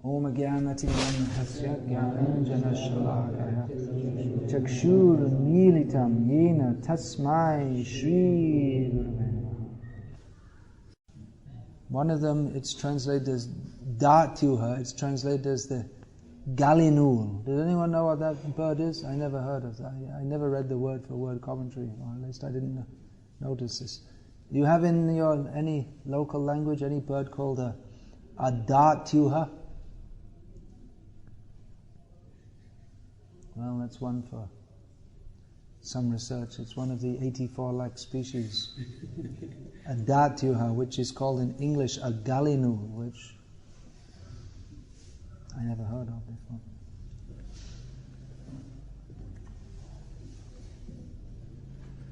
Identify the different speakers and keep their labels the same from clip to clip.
Speaker 1: Om Gyanatiman Hasya Gyananjana Shalakaya Chakshur Militam Yena Tasmai Shri Gurave. One of them, it's translated as Datyuha, it's translated as the Gallinule. Does anyone know what that bird is? I never heard of that. I never read the word for word commentary, or at least I didn't notice this. Do you have in your any local language any bird called a Datyuha? Well, that's one for some research. It's one of the 84 lakh species. A Datyuha, which is called in English a Gallinule, which I never heard of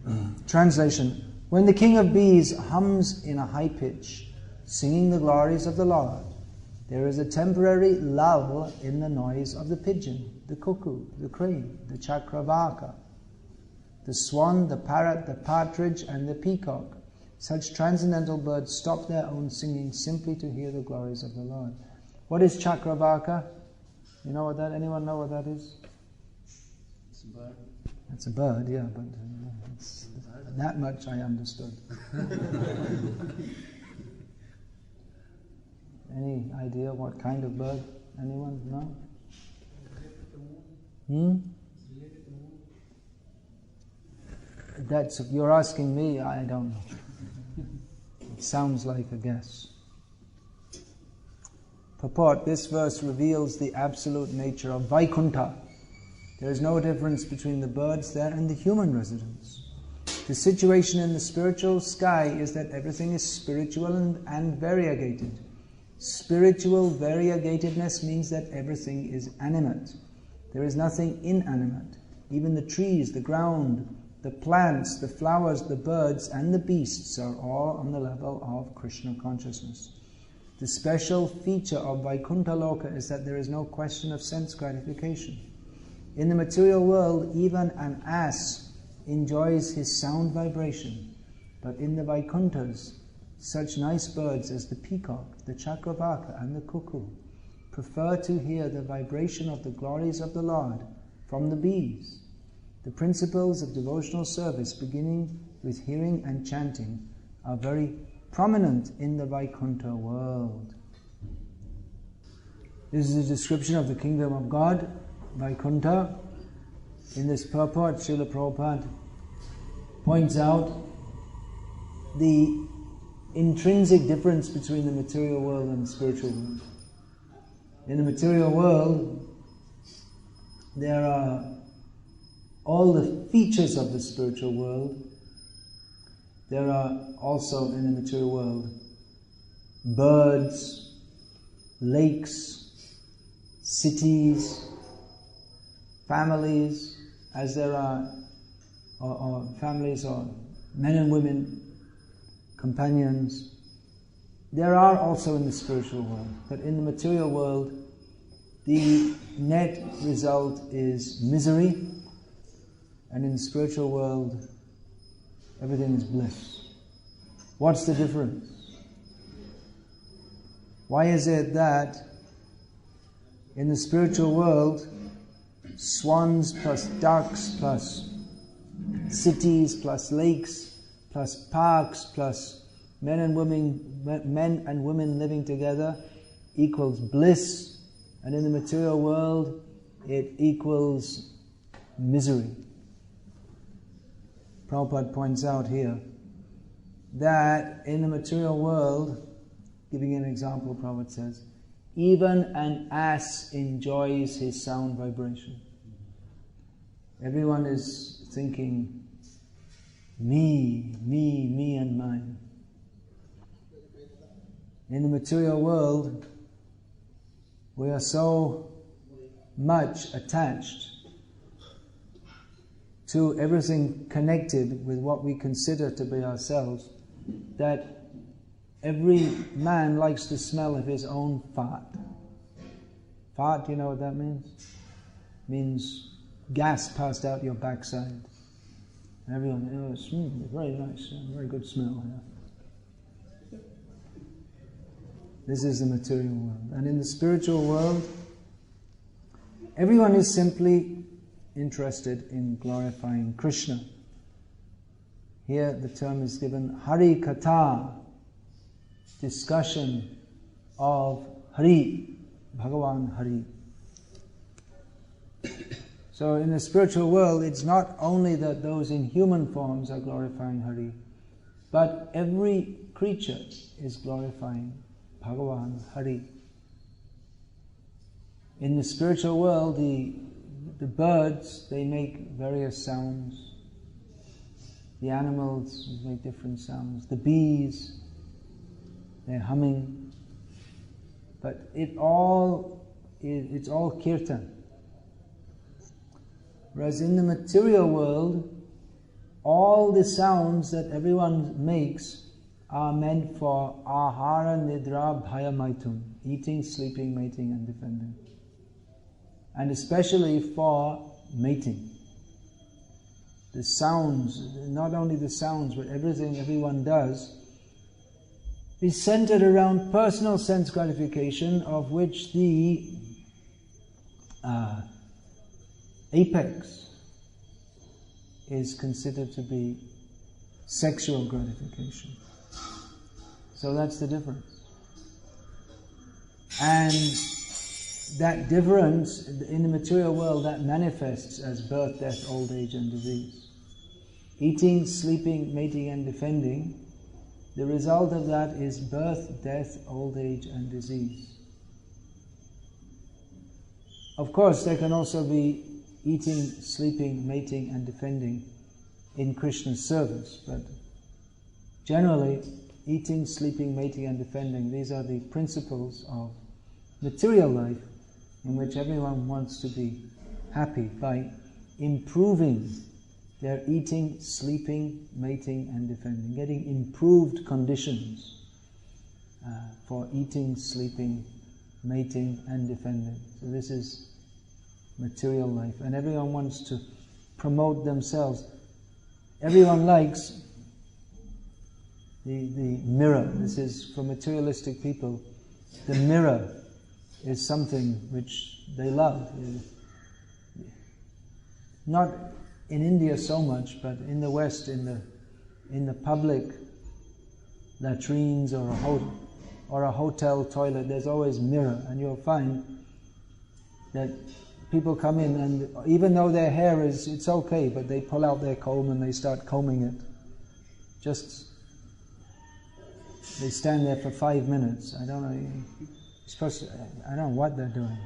Speaker 1: before. Translation. When the king of bees hums in a high pitch, singing the glories of the Lord, there is a temporary lull in the noise of the pigeon, the cuckoo, the crane, the chakravaka, the swan, the parrot, the partridge, and the peacock. Such transcendental birds stop their own singing simply to hear the glories of the Lord. What is chakravaka? You know what that? Anyone know what that is?
Speaker 2: It's a bird.
Speaker 1: It's a bird, yeah, but that much I understood. Any idea what kind of bird? Anyone? No? That's, you're asking me, I don't know. It sounds like a guess. Purport, this verse reveals the absolute nature of Vaikuntha. There is no difference between the birds there and the human residents. The situation in the spiritual sky is that everything is spiritual and variegated. Spiritual variegatedness means that everything is animate. There is nothing inanimate. Even the trees, the ground, the plants, the flowers, the birds, and the beasts are all on the level of Krishna consciousness. The special feature of Vaikuntha Loka is that there is no question of sense gratification. In the material world, even an ass enjoys his sound vibration, but in the Vaikunthas, such nice birds as the peacock, the chakravaka, and the cuckoo prefer to hear the vibration of the glories of the Lord from the bees. The principles of devotional service, beginning with hearing and chanting, are very prominent in the Vaikuntha world. This is a description of the kingdom of God, Vaikuntha. In this purport, Srila Prabhupada points out the intrinsic difference between the material world and the spiritual world. In the material world, there are all the features of the spiritual world. There are also in the material world birds, lakes, cities, families, as there are or families or men and women, companions. There are also in the spiritual world, but in the material world, the net result is misery, and in the spiritual world, everything is bliss. What's the difference? Why is it that in the spiritual world, swans plus ducks plus cities plus lakes plus parks plus men and women living together equals bliss, and in the material world it equals misery? Prabhupada points out here that in the material world, giving an example, Prabhupada says, even an ass enjoys his sound vibration. Everyone is thinking, me, and mine. In the material world, we are so much attached to everything connected with what we consider to be ourselves, that every man likes the smell of his own fart. Fart, you know what that means? Means gas passed out your backside. Everyone, it's very nice, very good smell. Yeah. This is the material world. And in the spiritual world, everyone is simply interested in glorifying Krishna. Here the term is given Hari Katha, discussion of Hari, Bhagavan Hari. So in the spiritual world, it's not only that those in human forms are glorifying Hari, but every creature is glorifying Bhagavan Hari. In the spiritual world, the birds, they make various sounds. The animals make different sounds. The bees, they're humming. But it's all kirtan. Whereas in the material world, all the sounds that everyone makes are meant for ahara, nidra, bhaya, maitum, eating, sleeping, mating and defending. And especially for mating. The sounds, not only the sounds, but everything everyone does is centered around personal sense gratification, of which the apex is considered to be sexual gratification. So that's the difference. And that difference in the material world, that manifests as birth, death, old age and disease. Eating, sleeping, mating and defending, the result of that is birth, death, old age and disease. Of course, there can also be eating, sleeping, mating and defending in Krishna's service, but generally, eating, sleeping, mating and defending, these are the principles of material life in which everyone wants to be happy by improving their eating, sleeping, mating and defending, getting improved conditions for eating, sleeping, mating and defending. So this is material life, and everyone wants to promote themselves. Everyone likes the mirror. This is for materialistic people. The mirror is something which they love. Not in India so much, but in the West, in the public latrines or a hotel toilet, there's always mirror, and you'll find that people come in and even though their hair it's okay, but they pull out their comb and they start combing it. They stand there for 5 minutes. I don't know. I don't know what they're doing.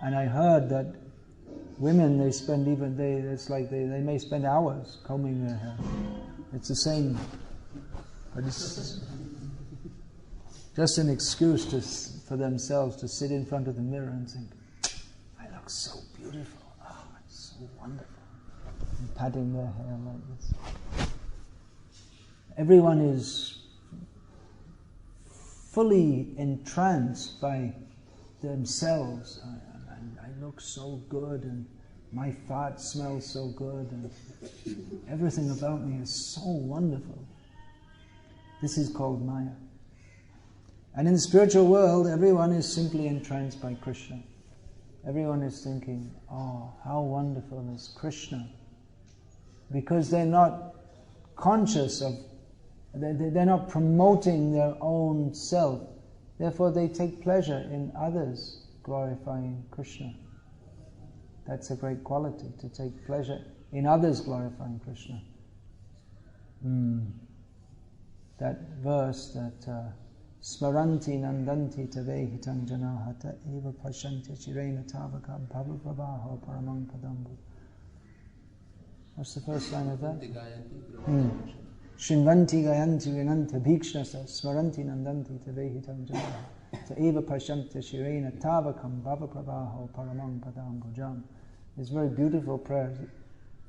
Speaker 1: And I heard that women, they may spend hours combing their hair. It's the same, but it's just an excuse for themselves to sit in front of the mirror and think, I look so beautiful, oh, it's so wonderful. And patting their hair like this. Everyone is fully entranced by themselves. I look so good, and my fart smells so good, and everything about me is so wonderful. This is called Maya. And in the spiritual world, everyone is simply entranced by Krishna. Everyone is thinking, oh, how wonderful is Krishna. Because they're not conscious of, they're not promoting their own self. Therefore they take pleasure in others glorifying Krishna. That's a great quality, to take pleasure in others glorifying Krishna. That verse that Smaranti nandanti tavehitam janahata eva pashanti chirena tavakam pavapravaho paramang padambu. What's the first line of that? Shinvanti gayanti vinanta bhikshnasa smaranti nandanti tavehitam janahata ta eva pashanti chirena tavakam pavapravaho paramang padambu jam. It's very beautiful prayer.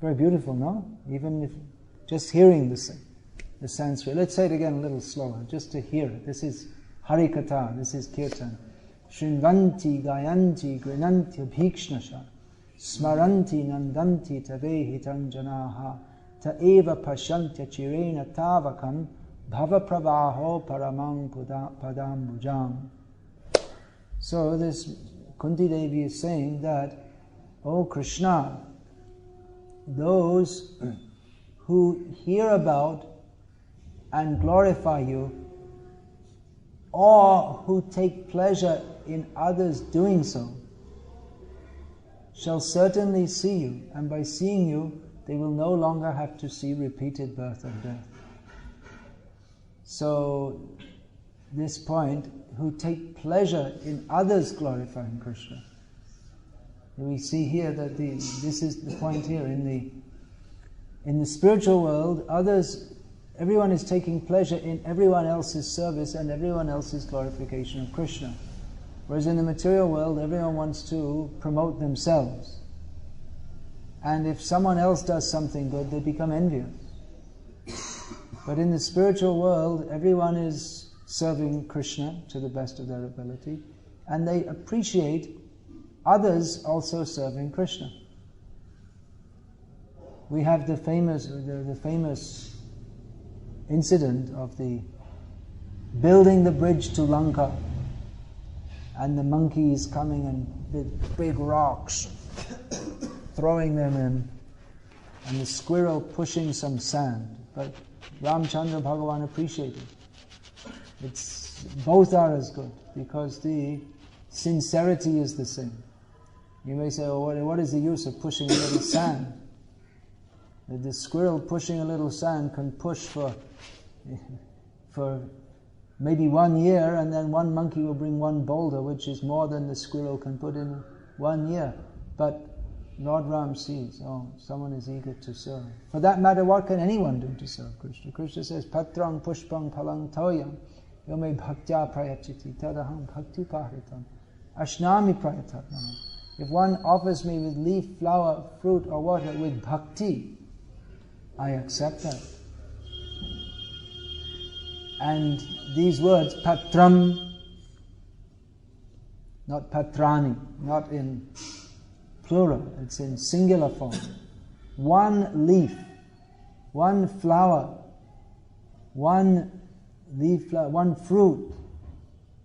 Speaker 1: Very beautiful, no? Even if just hearing the Sanskrit. Let's say it again a little slower, just to hear it. This is Harikatha, this is Kirtan. Shrinvanti gayanti grinanti bhikshnasha smaranti nandanti tavehitam janaha ta eva pashantya chirena tavakam Bhava pravaho paramang padam bhujam. So this Kunti Devi is saying that, O Krishna, those who hear about and glorify you, or who take pleasure in others doing so, shall certainly see you, and by seeing you, they will no longer have to see repeated birth and death. So, this point, who take pleasure in others glorifying Krishna. We see here that this is the point here. In the spiritual world, everyone is taking pleasure in everyone else's service and everyone else's glorification of Krishna. Whereas in the material world, everyone wants to promote themselves. And if someone else does something good, they become envious. But in the spiritual world, everyone is serving Krishna to the best of their ability, and they appreciate others also serving Krishna. We have the famous incident of the building the bridge to Lanka, and the monkeys coming and with big rocks, throwing them in, and the squirrel pushing some sand. But Ramchandra Bhagavan appreciated. Both are as good, because the sincerity is the same. You may say, oh, what is the use of pushing a little sand? The squirrel pushing a little sand can push for maybe 1 year, and then one monkey will bring one boulder, which is more than the squirrel can put in 1 year. But Lord Ram sees, someone is eager to serve. For that matter, what can anyone do to serve Krishna? Krishna says, Patrang pushpang palang toyam yome bhaktya prayachiti tadaham bhakti pahritam ashnami prayatatmanam. If one offers me with leaf, flower, fruit or water with bhakti, I accept that. And these words, patram, not patrani, not in plural, it's in singular form. One leaf, one flower, one fruit,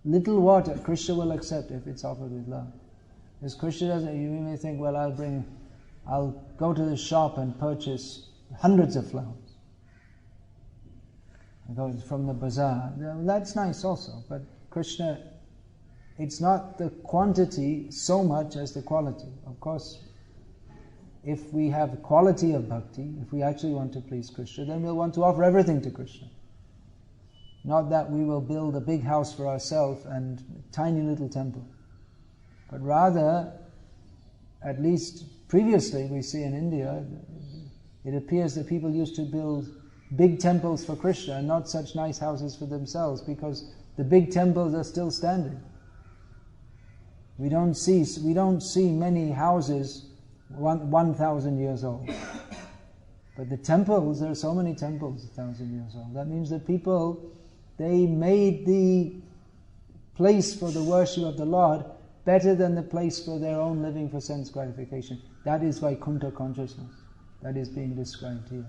Speaker 1: little water, Krishna will accept if it's offered with love. As Krishna doesn't, you may think, well, I'll go to the shop and purchase hundreds of flowers. I go from the bazaar. That's nice also, but Krishna, it's not the quantity so much as the quality. Of course, if we have quality of bhakti, if we actually want to please Krishna, then we'll want to offer everything to Krishna. Not that we will build a big house for ourselves and a tiny little temple. But rather, at least previously we see in India, it appears that people used to build big temples for Krishna and not such nice houses for themselves, because the big temples are still standing. We don't see many houses 1,000 years old. But the temples, there are so many temples 1,000 years old. That means that people, they made the place for the worship of the Lord better than the place for their own living for sense gratification. That is Vaikuntha consciousness. That is being described here.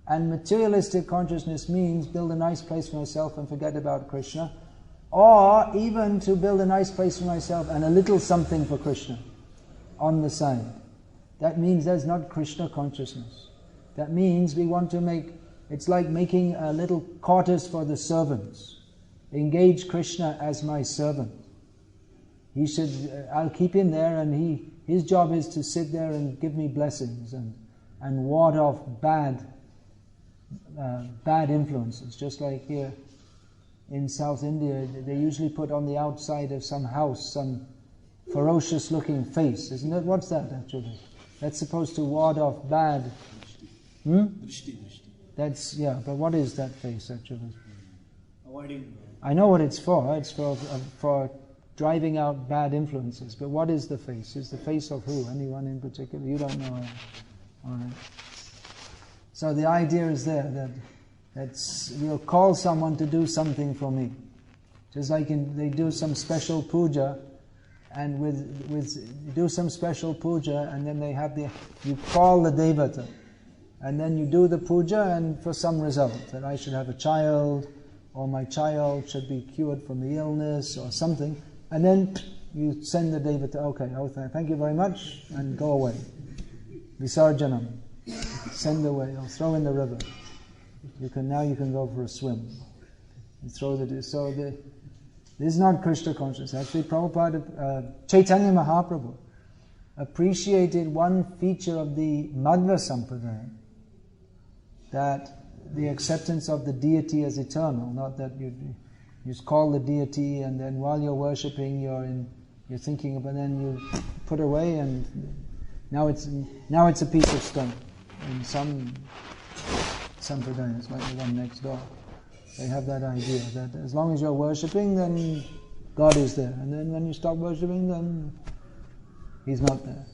Speaker 1: And materialistic consciousness means build a nice place for myself and forget about Krishna, or even to build a nice place for myself and a little something for Krishna on the side. That means that's not Krishna consciousness. That means we want to it's like making a little quarters for the servants. Engage Krishna as my servant. I'll keep him there, and his job is to sit there and give me blessings and ward off bad influences. Just like here in South India, they usually put on the outside of some house some ferocious looking face, isn't it? What's that actually? That's supposed to ward off bad. That's, yeah, but what is that face actually?
Speaker 2: Avoiding.
Speaker 1: I know what it's for. It's for driving out bad influences. But what is the face? Is the face of who? Anyone in particular? You don't know. All right. So the idea is there that we'll call someone to do something for me. Just like they do some special puja, and do some special puja, and then they have you call the devata, And then you do the puja and for some result, that I should have a child, or my child should be cured from the illness or something. And then you send the devata, okay, thank you very much, and go away. Visarjanam. Send away, or throw in the river. Now you can go for a swim. You throw this is not Krishna consciousness. Actually, Prabhupada, Chaitanya Mahaprabhu appreciated one feature of the Madhva Sampradaya, that the acceptance of the deity as eternal, not that you just call the deity and then while you're worshipping you're thinking of, and then you put away and now it's a piece of stone. In some sampradayas, like the one next door, they have that idea that as long as you're worshipping, then God is there, and then when you stop worshipping, then He's not there.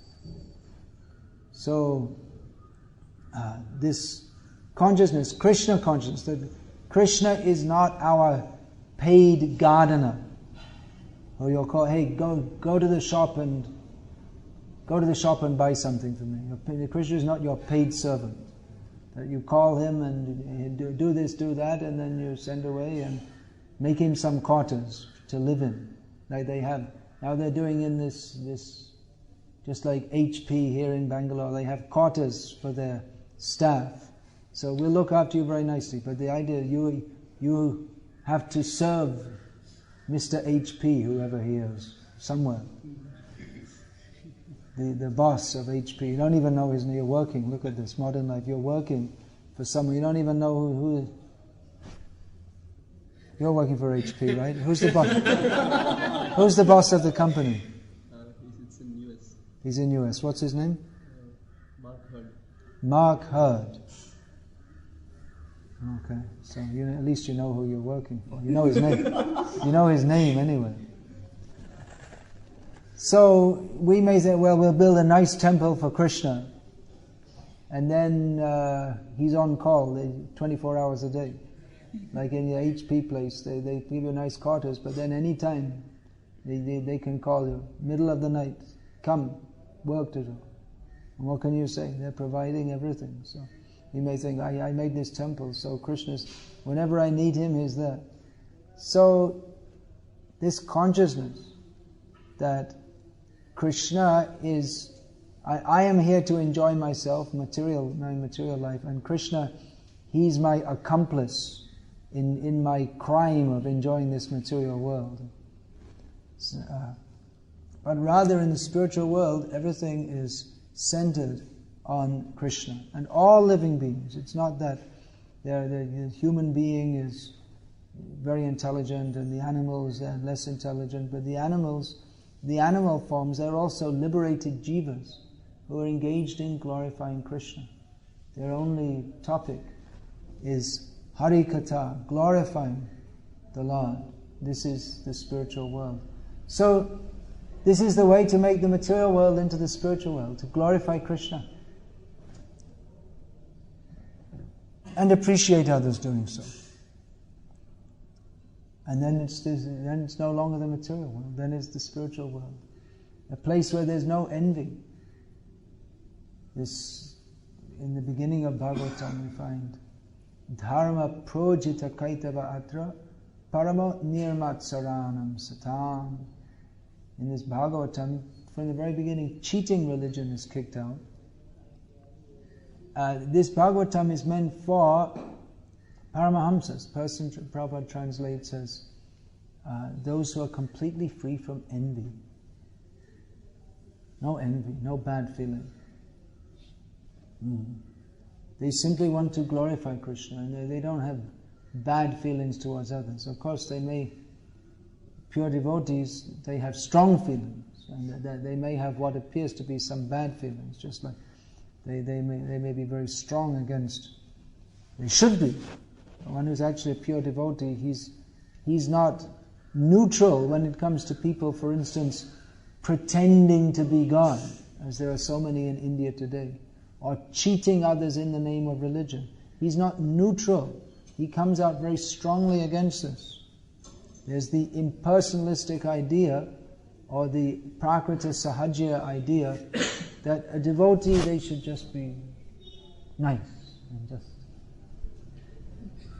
Speaker 1: So this consciousness, Krishna consciousness, that Krishna is not our paid gardener, or you'll call, hey, go to the shop and buy something for me. Krishna is not your paid servant, that you call him and do this, do that, and then you send away and make him some quarters to live in, like they have now. They're doing in this just like HP here in Bangalore, they have quarters for their staff. So we'll look after you very nicely, but the idea you have to serve Mr. HP, whoever he is, somewhere. The boss of HP, you don't even know his name. You're working, look at this, modern life, you're working for someone, you don't even know who you're working for HP, right? Who's the boss? Who's the boss of the company?
Speaker 2: He's in US.
Speaker 1: He's in US. What's his name?
Speaker 2: Mark Hurd.
Speaker 1: Mark Hurd. Okay, so at least you know who you're working for. You know his name. You know his name anyway. So we may say, well, we'll build a nice temple for Krishna, and then he's on call 24 hours a day. Like in the HP place, they give you nice quarters, but then any time they can call you, middle of the night, come, work to do. And what can you say? They're providing everything. So you may think, I made this temple, so Krishna's, whenever I need him, he's there. So this consciousness that Krishna is, I am here to enjoy myself, my material life, and Krishna, he's my accomplice in my crime of enjoying this material world. But rather in the spiritual world, everything is centered on Krishna. And all living beings, it's not that the human being is very intelligent and the animals are less intelligent, but the animal forms, they're also liberated jivas who are engaged in glorifying Krishna. Their only topic is Hari Katha, glorifying the Lord. This is the spiritual world. So, this is the way to make the material world into the spiritual world, to glorify Krishna. And appreciate others doing so. And then it's no longer the material world, then it's the spiritual world. A place where there's no envy. In the beginning of Bhagavatam we find Dharma projita kaitava atra paramo nirmatsaranam satam. In this Bhagavatam, from the very beginning, cheating religion is kicked out. This Bhagavatam is meant for Paramahamsas. Prabhupada translates as those who are completely free from envy. No envy, no bad feeling. They simply want to glorify Krishna, and they don't have bad feelings towards others. Of course, pure devotees, they have strong feelings, and they may have what appears to be some bad feelings, just like they may be very strong against. They should be. One who's actually a pure devotee, he's not neutral when it comes to people, for instance, pretending to be God, as there are so many in India today, or cheating others in the name of religion. He's not neutral. He comes out very strongly against this. There's the impersonalistic idea, or the prakrita sahajya idea, that a devotee, they should just be nice. and just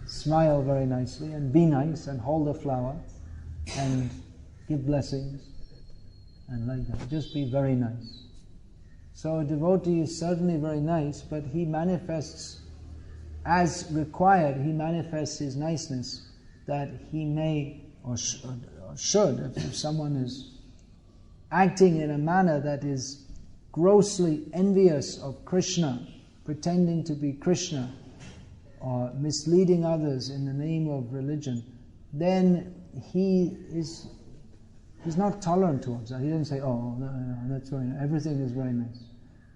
Speaker 1: smile very nicely and be nice and hold a flower and give blessings and like that. Just be very nice. So a devotee is certainly very nice, but he manifests as required, he manifests his niceness that he may or should, if someone is acting in a manner that is grossly envious of Krishna, pretending to be Krishna, or misleading others in the name of religion, then he's not tolerant towards that. He doesn't say, oh, no, that's very nice. Everything is very nice.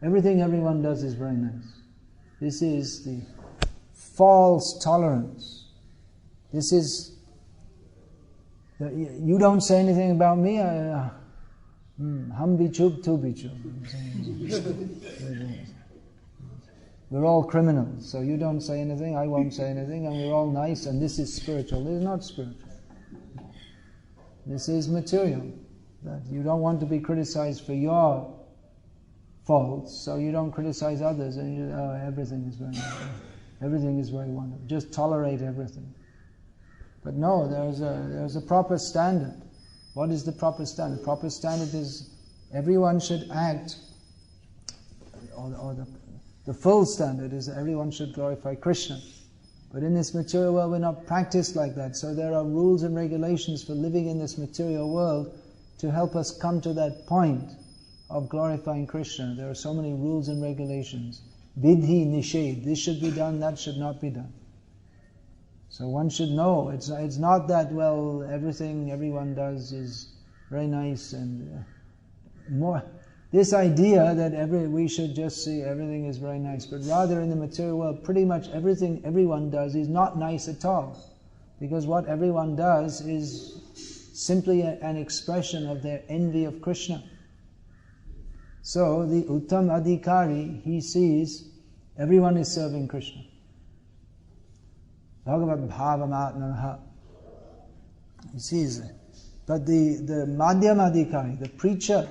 Speaker 1: Everything everyone does is very nice. This is the false tolerance. This is, you don't say anything about me, hum bhi chup, tu bhi chup. We're all criminals, so you don't say anything, I won't say anything, and we're all nice, and this is spiritual. This is not spiritual. This is material. That you don't want to be criticized for your faults, so you don't criticize others, and you, oh, everything is very nice. Everything is very wonderful. Just tolerate everything. But no, there's a proper standard. What is the proper standard? The proper standard is everyone should act, or the full standard is that everyone should glorify Krishna. But in this material world we're not practiced like that, so there are rules and regulations for living in this material world to help us come to that point of glorifying Krishna. There are so many rules and regulations. Vidhi, nished, this should be done, that should not be done. So one should know, it's not that, well, everything everyone does is very nice and more. This idea that we should just see everything is very nice, but rather in the material world, pretty much everything everyone does is not nice at all. Because what everyone does is simply an expression of their envy of Krishna. So the Uttam Adhikari, he sees everyone is serving Krishna. Bhagavad-bhavamatmanaha. He sees it. But the Madhyam Adhikari, the preacher,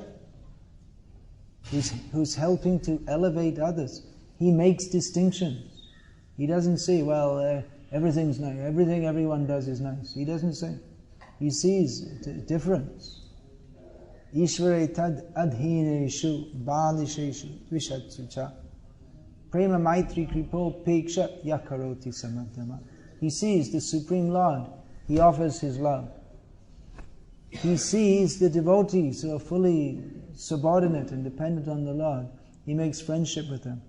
Speaker 1: who's helping to elevate others, he makes distinctions. He doesn't say, well, everything's nice, everything everyone does is nice. He doesn't say. He sees difference. Ishvare tad adhineshu balisheshu vishatsucha prema maitri kripo peksha yakaroti samadhyama. He sees the Supreme Lord. He offers his love. He sees the devotees who are fully subordinate and dependent on the Lord. He makes friendship with them.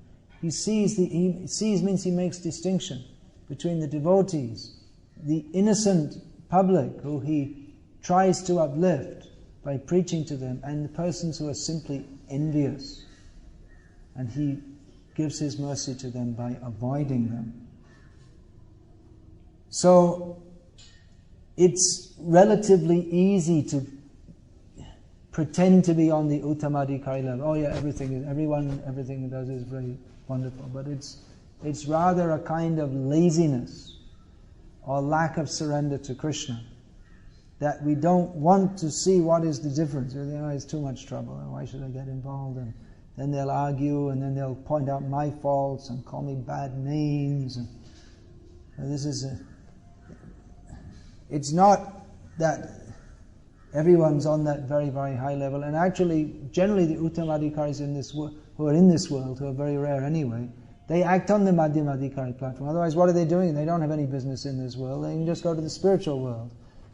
Speaker 1: He sees means he makes distinction between the devotees, the innocent public who he tries to uplift by preaching to them, and the persons who are simply envious. And he gives his mercy to them by avoiding them. So it's relatively easy to pretend to be on the Uttamadhikari level. Oh yeah, everything he does is very wonderful. But it's rather a kind of laziness or lack of surrender to Krishna, that we don't want to see what is the difference. We think, oh, it's too much trouble, why should I get involved? And then they'll argue, and then they'll point out my faults and call me bad names. And it's not that everyone's on that very, very high level. And actually, generally the Uttamadhikaris who are in this world, who are very rare anyway, they act on the Madhyamadhikari platform. Otherwise, what are they doing? They don't have any business in this world. They can just go to the spiritual world.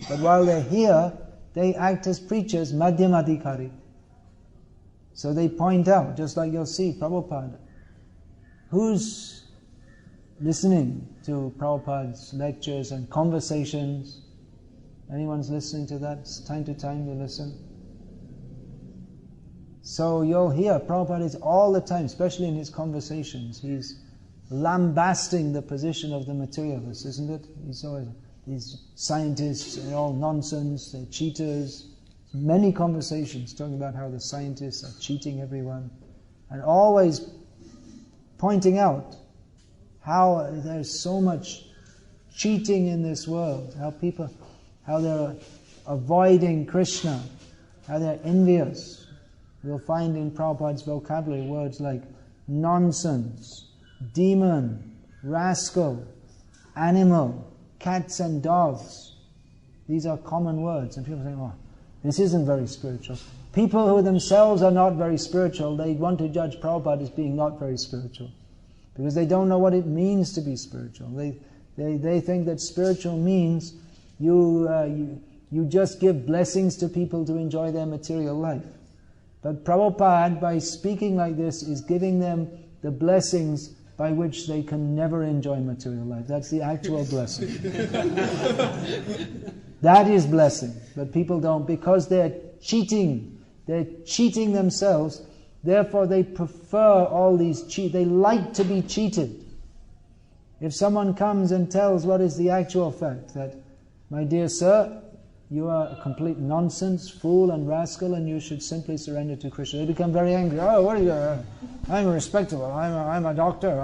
Speaker 1: But while they're here, they act as preachers, Madhyamadhikari. So they point out, just like you'll see, Prabhupada. Who's listening to Prabhupada's lectures and conversations? Anyone's listening to that? Time to time you listen. So you'll hear Prabhupada is all the time, especially in his conversations, he's lambasting the position of the materialists, isn't it? He's always, these scientists are all nonsense, they're cheaters. Many conversations talking about how the scientists are cheating everyone, and always pointing out how there's so much cheating in this world, how they're avoiding Krishna, how they're envious. You'll find in Prabhupada's vocabulary words like nonsense, demon, rascal, animal, cats and dogs. These are common words, and people think, oh, this isn't very spiritual. People who themselves are not very spiritual, they want to judge Prabhupada as being not very spiritual, because they don't know what it means to be spiritual. They think that spiritual means you just give blessings to people to enjoy their material life. But Prabhupada, by speaking like this, is giving them the blessings by which they can never enjoy material life. That's the actual blessing. That is blessing. But people don't, because they're cheating. They're cheating themselves. Therefore they prefer all these they like to be cheated. If someone comes and tells what is the actual fact, that, my dear sir, you are a complete nonsense, fool and rascal, and you should simply surrender to Krishna. They become very angry. Oh, what are you? I'm respectable. I'm a doctor.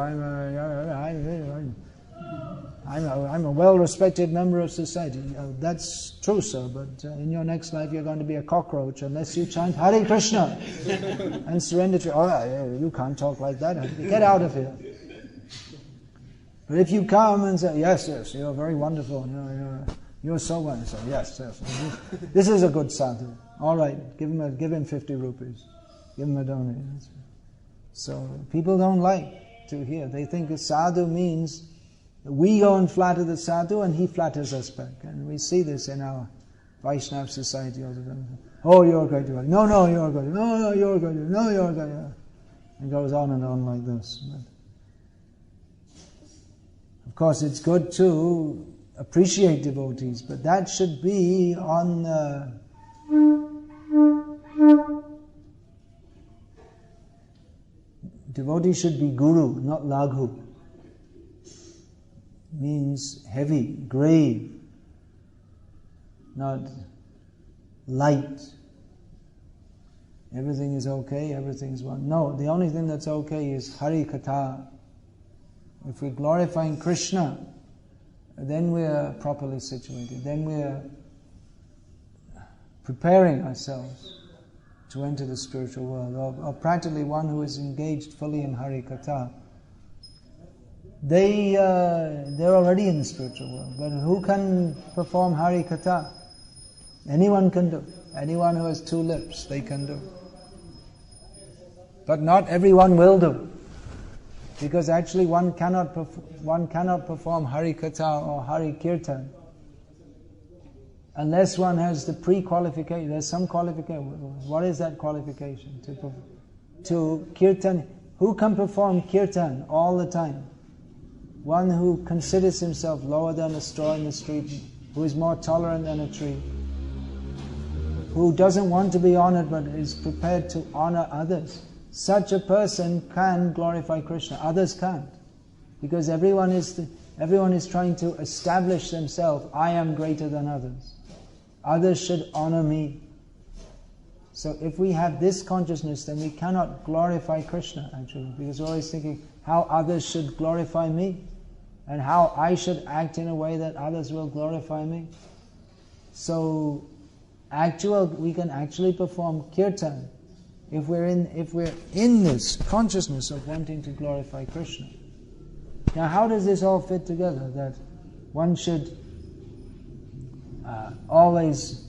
Speaker 1: I'm a well-respected member of society. That's true, sir. But in your next life, you're going to be a cockroach unless you chant Hare Krishna and surrender to. Oh, you can't talk like that. Get out of here. But if you come and say, yes, you're very wonderful. You're so wonderful. Yes. This is a good sadhu. All right, give him 50 rupees. Give him a donation. So people don't like to hear. They think a sadhu means we go and flatter the sadhu and he flatters us back. And we see this in our Vaishnava society all the time. Oh, you're good. No, you're good. No, you're good. No, you're good. It goes on and on like this. But of course, it's good to appreciate devotees, but that should be on devotee should be guru, not laghu. Means heavy, grave, not light. Everything is okay, everything's one. No, the only thing that's okay is Hari Katha. If we're glorifying Krishna, then we are properly situated. Then we are preparing ourselves to enter the spiritual world. Or practically one who is engaged fully in Hari Katha, they're already in the spiritual world. But who can perform Hari Katha? Anyone can do. Anyone who has two lips, they can do. But not everyone will do. Because actually one cannot perform Hari Katha or Hari Kirtan unless one has the pre-qualification. There's some qualification. What is that qualification? To Kirtan. Who can perform Kirtan all the time? One who considers himself lower than a straw in the street, who is more tolerant than a tree, who doesn't want to be honored but is prepared to honor others. Such a person can glorify Krishna. Others can't, because everyone is trying to establish themselves. I am greater than others. Others should honor me. So if we have this consciousness, then we cannot glorify Krishna actually, because we're always thinking how others should glorify me, and how I should act in a way that others will glorify me. So we can actually perform kirtan if we're in this consciousness of wanting to glorify Krishna. Now, how does this all fit together? That one should always,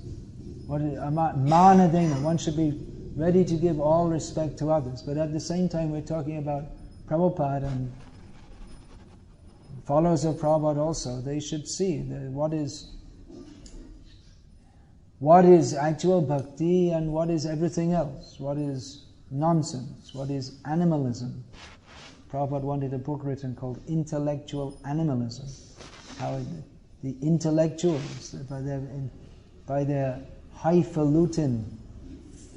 Speaker 1: manadena, one should be ready to give all respect to others. But at the same time, we're talking about Prabhupada and followers of Prabhupada also. They should see that what is actual bhakti and what is everything else. What is nonsense? What is animalism? Prabhupada wanted a book written called Intellectual Animalism. How the intellectuals, by their highfalutin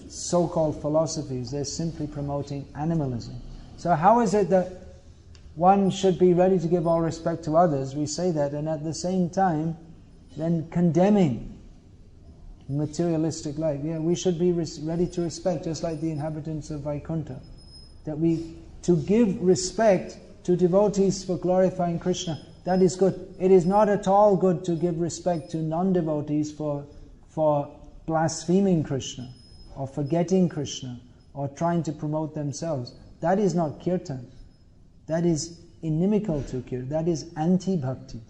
Speaker 1: so-called philosophies, they're simply promoting animalism. So how is it that one should be ready to give all respect to others? We say that, and at the same time then condemning materialistic life. Yeah, we should be ready to respect, just like the inhabitants of Vaikuntha. To give respect to devotees for glorifying Krishna, that is good. It is not at all good to give respect to non-devotees for blaspheming Krishna, or forgetting Krishna, or trying to promote themselves. That is not kirtan. That is inimical to kirtan. That is anti-bhakti.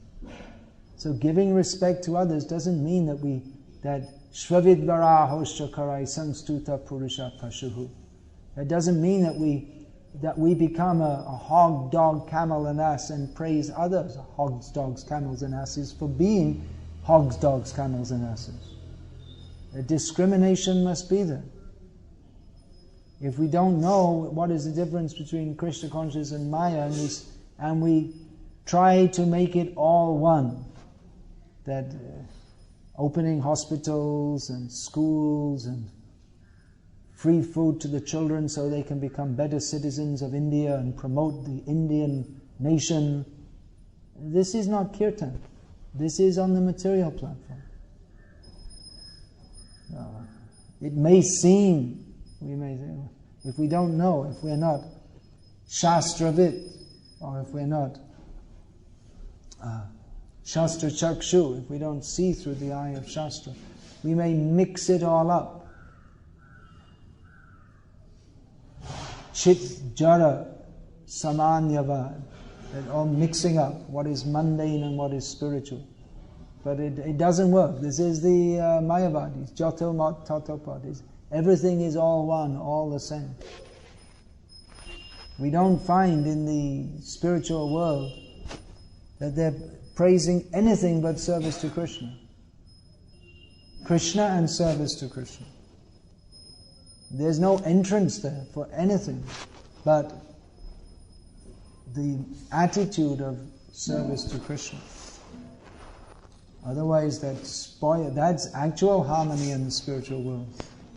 Speaker 1: So giving respect to others doesn't mean that shvavidvara hoshchakarai sanstuta purusha pashuhu. That doesn't mean that we become a hog, dog, camel and ass and praise others, hogs, dogs, camels and asses, for being hogs, dogs, camels and asses. A discrimination must be there. If we don't know what is the difference between Krishna consciousness and Maya, and we try to make it all one, that opening hospitals and schools and free food to the children so they can become better citizens of India and promote the Indian nation, this is not kirtan. This is on the material platform. It may seem, we may say, if we don't know, if we're not shastravit, or if we're not shastra chakshu, if we don't see through the eye of shastra, we may mix it all up. Chit jara samanyavad, all mixing up what is mundane and what is spiritual. But it doesn't work. This is the Mayavadis, Joto Mat Tatopadis. Everything is all one, all the same. We don't find in the spiritual world that they're praising anything but service to Krishna. Krishna and service to Krishna. There's no entrance there for anything but the attitude of service to Krishna. Otherwise that's actual harmony in the spiritual world.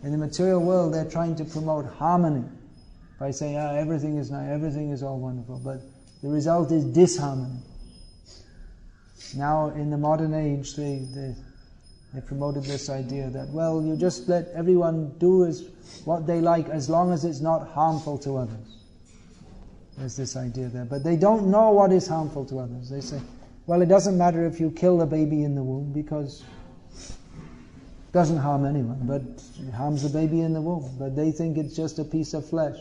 Speaker 1: In the material world they're trying to promote harmony by saying, everything is nice, everything is all wonderful, but the result is disharmony. Now in the modern age they promoted this idea that, well, you just let everyone do what they like as long as it's not harmful to others. There's this idea there. But they don't know what is harmful to others. They say, well, it doesn't matter if you kill the baby in the womb because it doesn't harm anyone, but it harms the baby in the womb. But they think it's just a piece of flesh.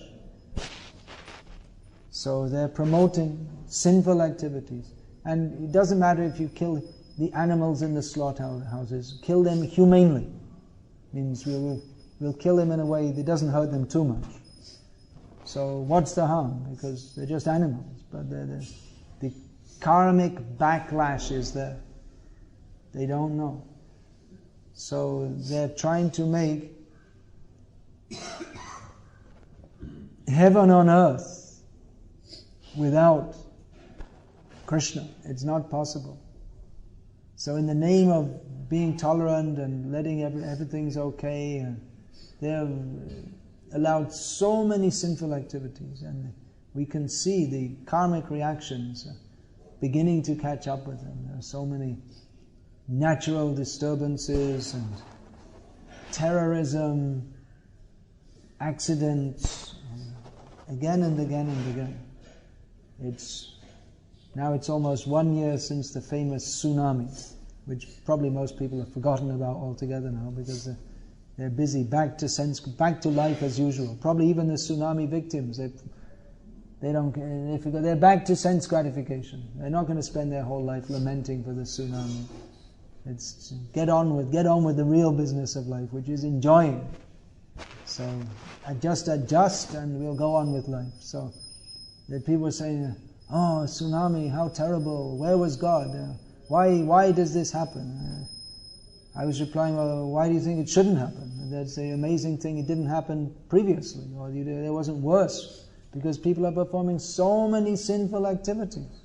Speaker 1: So they're promoting sinful activities. And it doesn't matter if you kill the animals in the slaughterhouses. Kill them humanely. Means we'll kill them in a way that doesn't hurt them too much. So what's the harm? Because they're just animals. But the karmic backlash is there. They don't know. So they're trying to make heaven on earth without Krishna. It's not possible. So in the name of being tolerant and letting everything's okay, they've allowed so many sinful activities, and we can see the karmic reactions beginning to catch up with them. There are so many natural disturbances and terrorism, accidents, again and again and again. Now it's almost 1 year since the famous tsunami, which probably most people have forgotten about altogether now because they're busy back to life as usual. Probably even the tsunami victims, they're back to sense gratification. They're not going to spend their whole life lamenting for the tsunami. It's get on with the real business of life, which is enjoying. So adjust, and we'll go on with life. So that people are saying, "Oh, tsunami, how terrible! Where was God? Why does this happen?" I was replying, "Well, why do you think it shouldn't happen? That's the amazing thing; it didn't happen previously, or there wasn't worse, because people are performing so many sinful activities."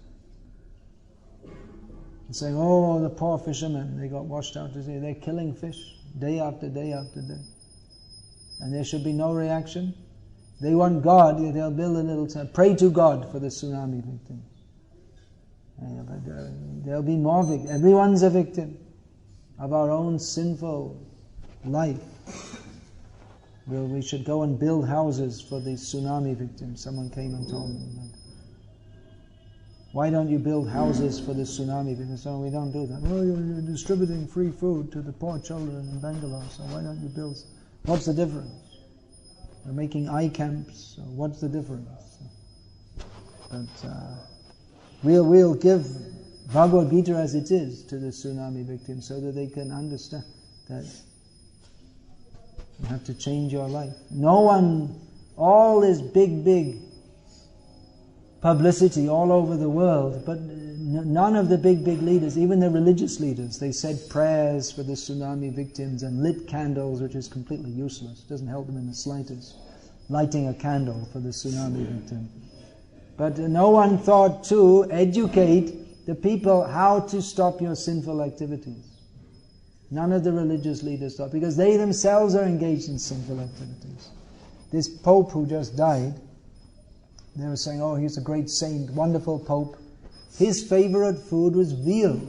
Speaker 1: And saying, "Oh, the poor fishermen, they got washed out to sea. They're killing fish day after day after day, and there should be no reaction." They want God, they'll build a little town. Pray to God for the tsunami victims. But there'll be more victims. Everyone's a victim of our own sinful life. Well, we should go and build houses for the tsunami victims. Someone came and told me that. Why don't you build houses for the tsunami victims? So we don't do that. Oh, you're distributing free food to the poor children in Bangalore, so why don't you build? What's the difference? We're making eye camps, so what's the difference? But We'll give Bhagavad-gita as it is to the tsunami victims so that they can understand that you have to change your life. No one, all this big publicity all over the world, but none of the big leaders, even the religious leaders, they said prayers for the tsunami victims and lit candles, which is completely useless. It doesn't help them in the slightest. Lighting a candle for the tsunami victim. But no one thought to educate the people how to stop your sinful activities. None of the religious leaders thought, because they themselves are engaged in sinful activities. This Pope who just died, they were saying, oh, he's a great saint, wonderful Pope. His favorite food was veal,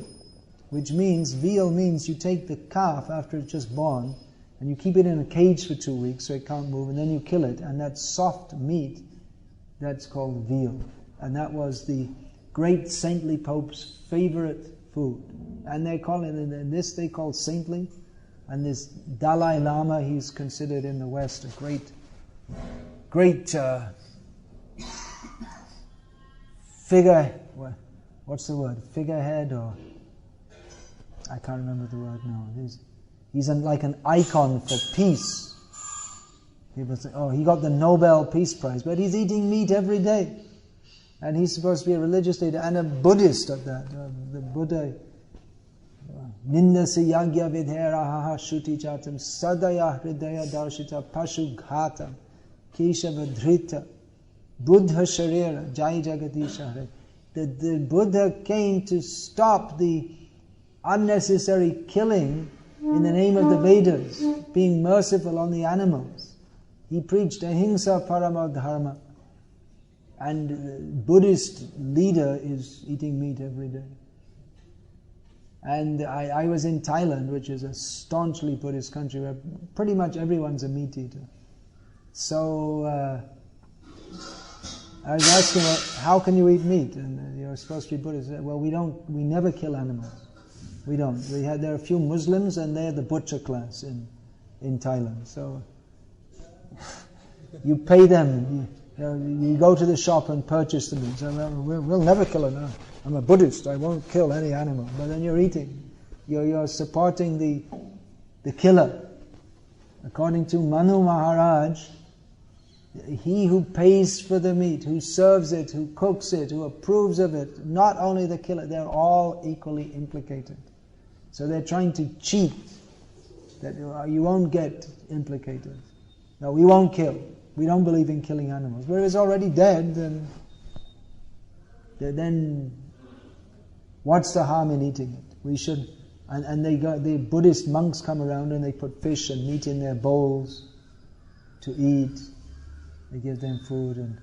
Speaker 1: which means, veal means you take the calf after it's just born, and you keep it in a cage for 2 weeks so it can't move, and then you kill it, and that soft meat, that's called veal. And that was the great saintly Pope's favorite food. And they call it, and this they call saintly, and this Dalai Lama, he's considered in the West a great figure, what's the word? Figurehead, or I can't remember the word now. He's like an icon for peace. People say, oh, he got the Nobel Peace Prize, but he's eating meat every day. And he's supposed to be a religious leader and a Buddhist at that. The Buddha, Nindasi yagya vidheraha shuti chatam sadaya hridaya darshita pashu ghatam keshava dhrita buddha sharira jai jagadisha hare. The Buddha came to stop the unnecessary killing in the name of the Vedas, being merciful on the animals. He preached ahimsa parama dharma. And the Buddhist leader is eating meat every day. And I was in Thailand, which is a staunchly Buddhist country, where pretty much everyone's a meat eater. So I was asking, well, how can you eat meat? And you're supposed to be Buddhist. Well, we never kill animals. We don't. There are a few Muslims, and they're the butcher class in Thailand. So you pay them. You go to the shop and purchase the meat. So, we'll never kill an animal. I'm a Buddhist. I won't kill any animal. But then you're eating. You're supporting the killer. According to Manu Maharaj, he who pays for the meat, who serves it, who cooks it, who approves of it, not only the killer, they're all equally implicated. So they're trying to cheat, that you won't get implicated. No, we won't kill. We don't believe in killing animals. But if it's already dead, then what's the harm in eating it? We should, and the Buddhist monks come around and they put fish and meat in their bowls to eat. They give them food, and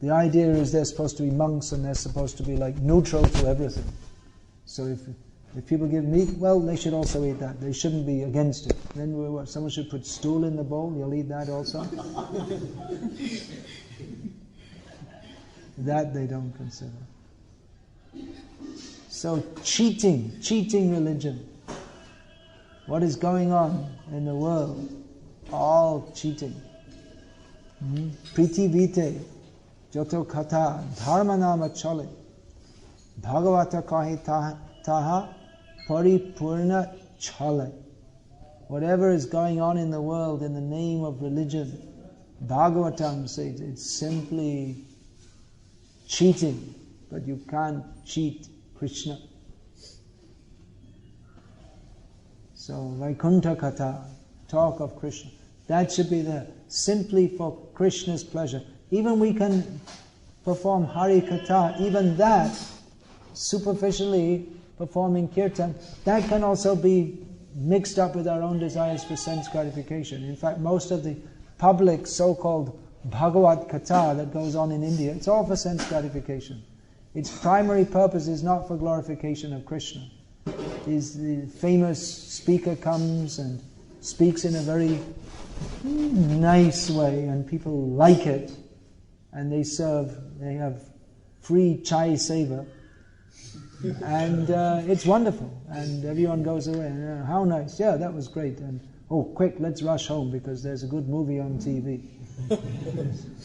Speaker 1: the idea is they're supposed to be monks and they're supposed to be like neutral to everything. So if people give meat, well, they should also eat that. They shouldn't be against it. Then someone should put stool in the bowl, you'll eat that also. That they don't consider. So cheating religion. What is going on in the world? All cheating. Priti vite, joto kata, dharma nama chale, bhagavata kahi taha, paripurna chale. Whatever is going on in the world in the name of religion, Bhagavatam says it's simply cheating, but you can't cheat Krishna. So Vaikuntha Katha, talk of Krishna, that should be there, simply for Krishna's pleasure. Even we can perform Hari Katha, even that, superficially performing kirtan, that can also be mixed up with our own desires for sense gratification. In fact, most of the public so-called Bhagavad-gita that goes on in India, it's all for sense gratification. Its primary purpose is not for glorification of Krishna. The famous speaker comes and speaks in a very nice way, and people like it, and they have free chai seva, and it's wonderful, and everyone goes away, and how nice, yeah, that was great, and oh, quick, let's rush home because there's a good movie on TV.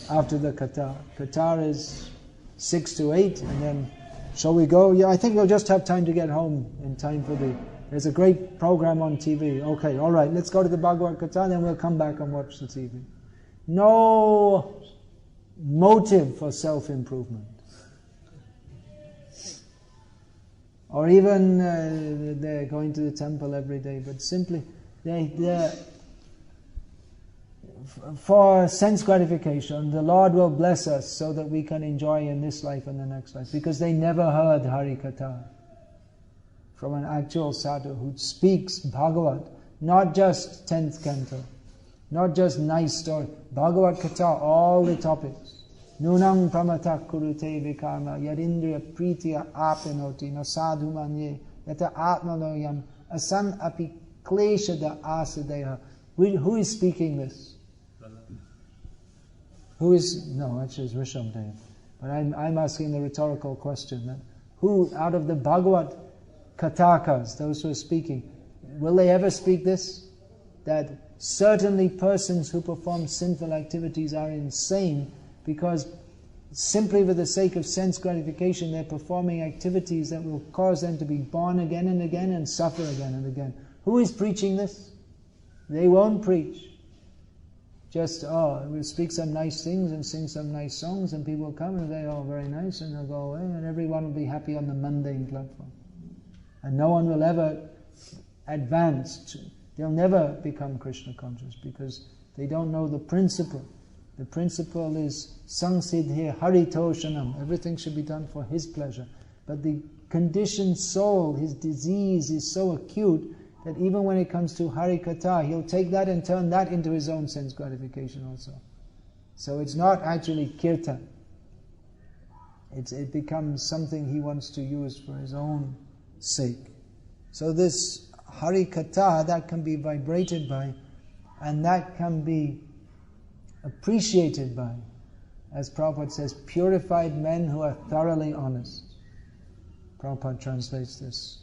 Speaker 1: After the Qatar is 6 to 8, and then Shall we go? Yeah, I think we'll just have time to get home in time for there's a great program on TV. Okay, all right, let's go to the Bhagavad-gita, then we'll come back and watch the TV. No motive for self-improvement. Or even they're going to the temple every day, but simply they're for sense gratification. The Lord will bless us so that we can enjoy in this life and the next life, because they never heard Harikatha from an actual sadhu who speaks Bhagavad, not just 10th canto, not just nice story, Bhagavad-gita, all the topics. Nunam pramatak kurute vikarma yadindriya pritiya apinoti na sadhu manye yata atmanoyam asan api kleshada asadeha. Who is speaking this? Who is, no, actually it's Rishabdev. But I'm asking the rhetorical question, that who out of the Bhagavad Katakas, those who are speaking, will they ever speak this? That certainly persons who perform sinful activities are insane, because simply for the sake of sense gratification they're performing activities that will cause them to be born again and again and suffer again and again. Who is preaching this? They won't preach. Just, we'll speak some nice things and sing some nice songs, and people will come and say, oh, very nice, and they'll go away, and everyone will be happy on the mundane platform. And no one will ever advance. They'll never become Krishna conscious, because they don't know the principle. The principle is Sangsiddhi Haritoshanam. Everything should be done for His pleasure. But the conditioned soul, his disease is so acute that even when it comes to Harikatha, he'll take that and turn that into his own sense gratification also. So it's not actually kirtan. It becomes something he wants to use for his own sake. So this Harikatha, that can be vibrated by, and that can be appreciated by, as Prabhupada says, purified men who are thoroughly honest. Prabhupada translates this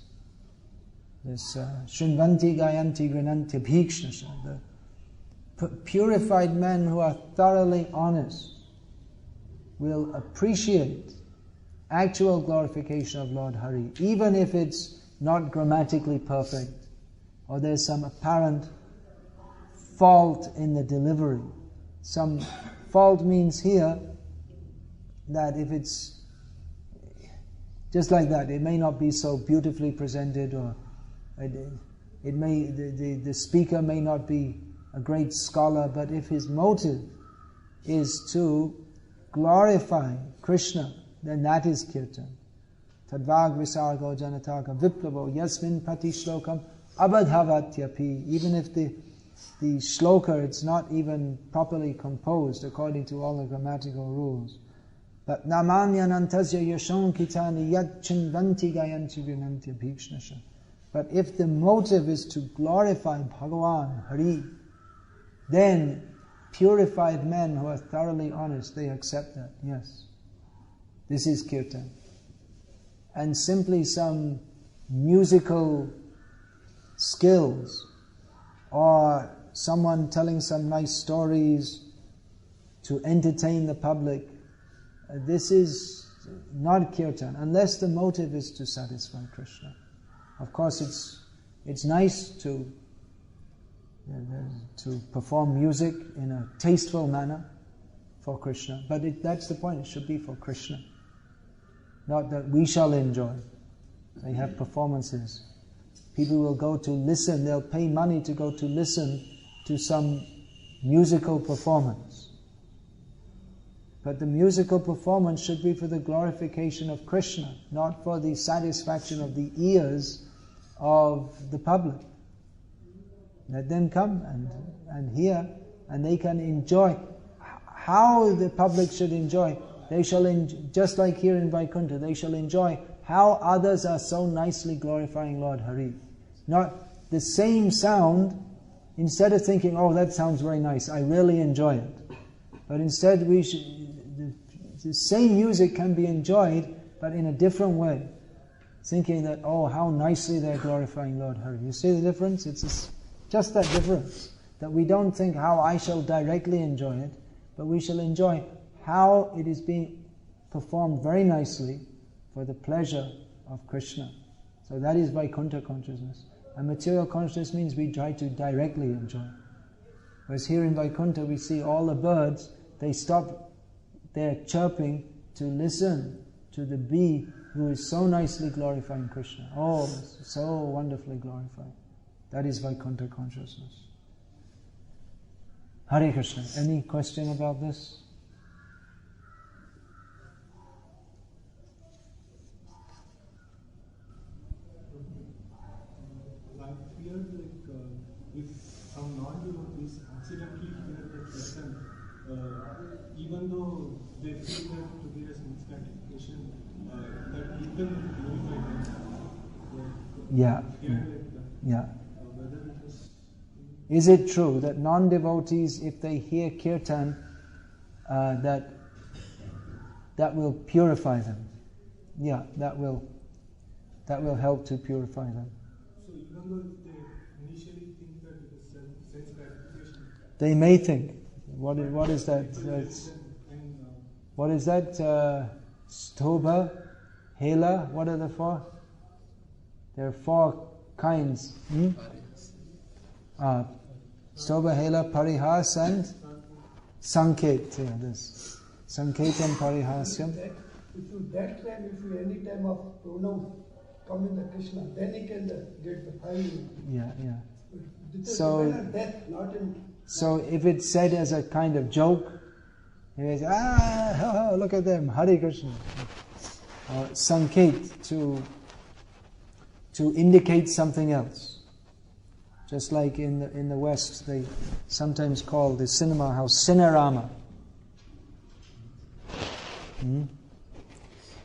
Speaker 1: Shrinvanti Gayanti Grinanti Bhikshnasha, the purified men who are thoroughly honest will appreciate actual glorification of Lord Hari, even if it's not grammatically perfect, or there's some apparent fault in the delivery. Some fault means here that if it's just like that, it may not be so beautifully presented, or it may, the speaker may not be a great scholar, but if his motive is to glorify Krishna, then that is kirtan. Tadvag visargo janataka viplavo yasmin pati shlokam abadhavatyapi. Even if the shloka, it's not even properly composed according to all the grammatical rules. But namanyanantasya yashon kitani yad chinvanti gayanti vinanti bhikshnasha. But if the motive is to glorify Bhagavan, Hari, then purified men who are thoroughly honest, they accept that, yes. This is kirtan. And simply some musical skills, or someone telling some nice stories to entertain the public, this is not kirtan, unless the motive is to satisfy Krishna. Of course, it's nice to perform music in a tasteful manner for Krishna, but that's the point. It should be for Krishna, not that we shall enjoy. They have performances. People will go to listen. They'll pay money to go to listen to some musical performance. But the musical performance should be for the glorification of Krishna, not for the satisfaction of the ears of the public. Let them come and hear, and they can enjoy. How the public should enjoy, they shall just like here in Vaikuntha, they shall enjoy how others are so nicely glorifying Lord Hari. Not the same sound, instead of thinking, oh, that sounds very nice, I really enjoy it. But instead the same music can be enjoyed, but in a different way. Thinking that, oh, how nicely they're glorifying Lord Hari. You see the difference? It's just that difference. That we don't think how I shall directly enjoy it, but we shall enjoy how it is being performed very nicely, for the pleasure of Krishna. So that is Vaikuntha consciousness. And material consciousness means we try to directly enjoy. Whereas here in Vaikuntha we see all the birds, they stop their chirping to listen to the bee who is so nicely glorifying Krishna. Oh, so wonderfully glorified. That is Vaikuntha consciousness. Hare Krishna. Any question about this?
Speaker 3: If some non-devotees accidentally hear the person, even though they feel that to be a miscalculation, that it can glorify them.
Speaker 1: Yeah.
Speaker 3: Whether it is.
Speaker 1: Is it true that non-devotees, if they hear kirtan, that will purify them? Yeah, that will help to purify them.
Speaker 3: So even though they initially think that it is sense gratification,
Speaker 1: they may think. What is that? What is that? Stobha, Hela. What are the four? There are four kinds. Stobha, Hela, Parihas, and Sanket. Yeah, this Sanketam, Parihasyam.
Speaker 4: If you that time, if you any time of pronoun come in the Krishna, then he can get the final.
Speaker 1: Yeah.
Speaker 4: So
Speaker 1: if it's said as a kind of joke, he says, look at them, Hare Krishna. Or Sanket, to indicate something else. Just like in the West, they sometimes call the cinema house Cinerama.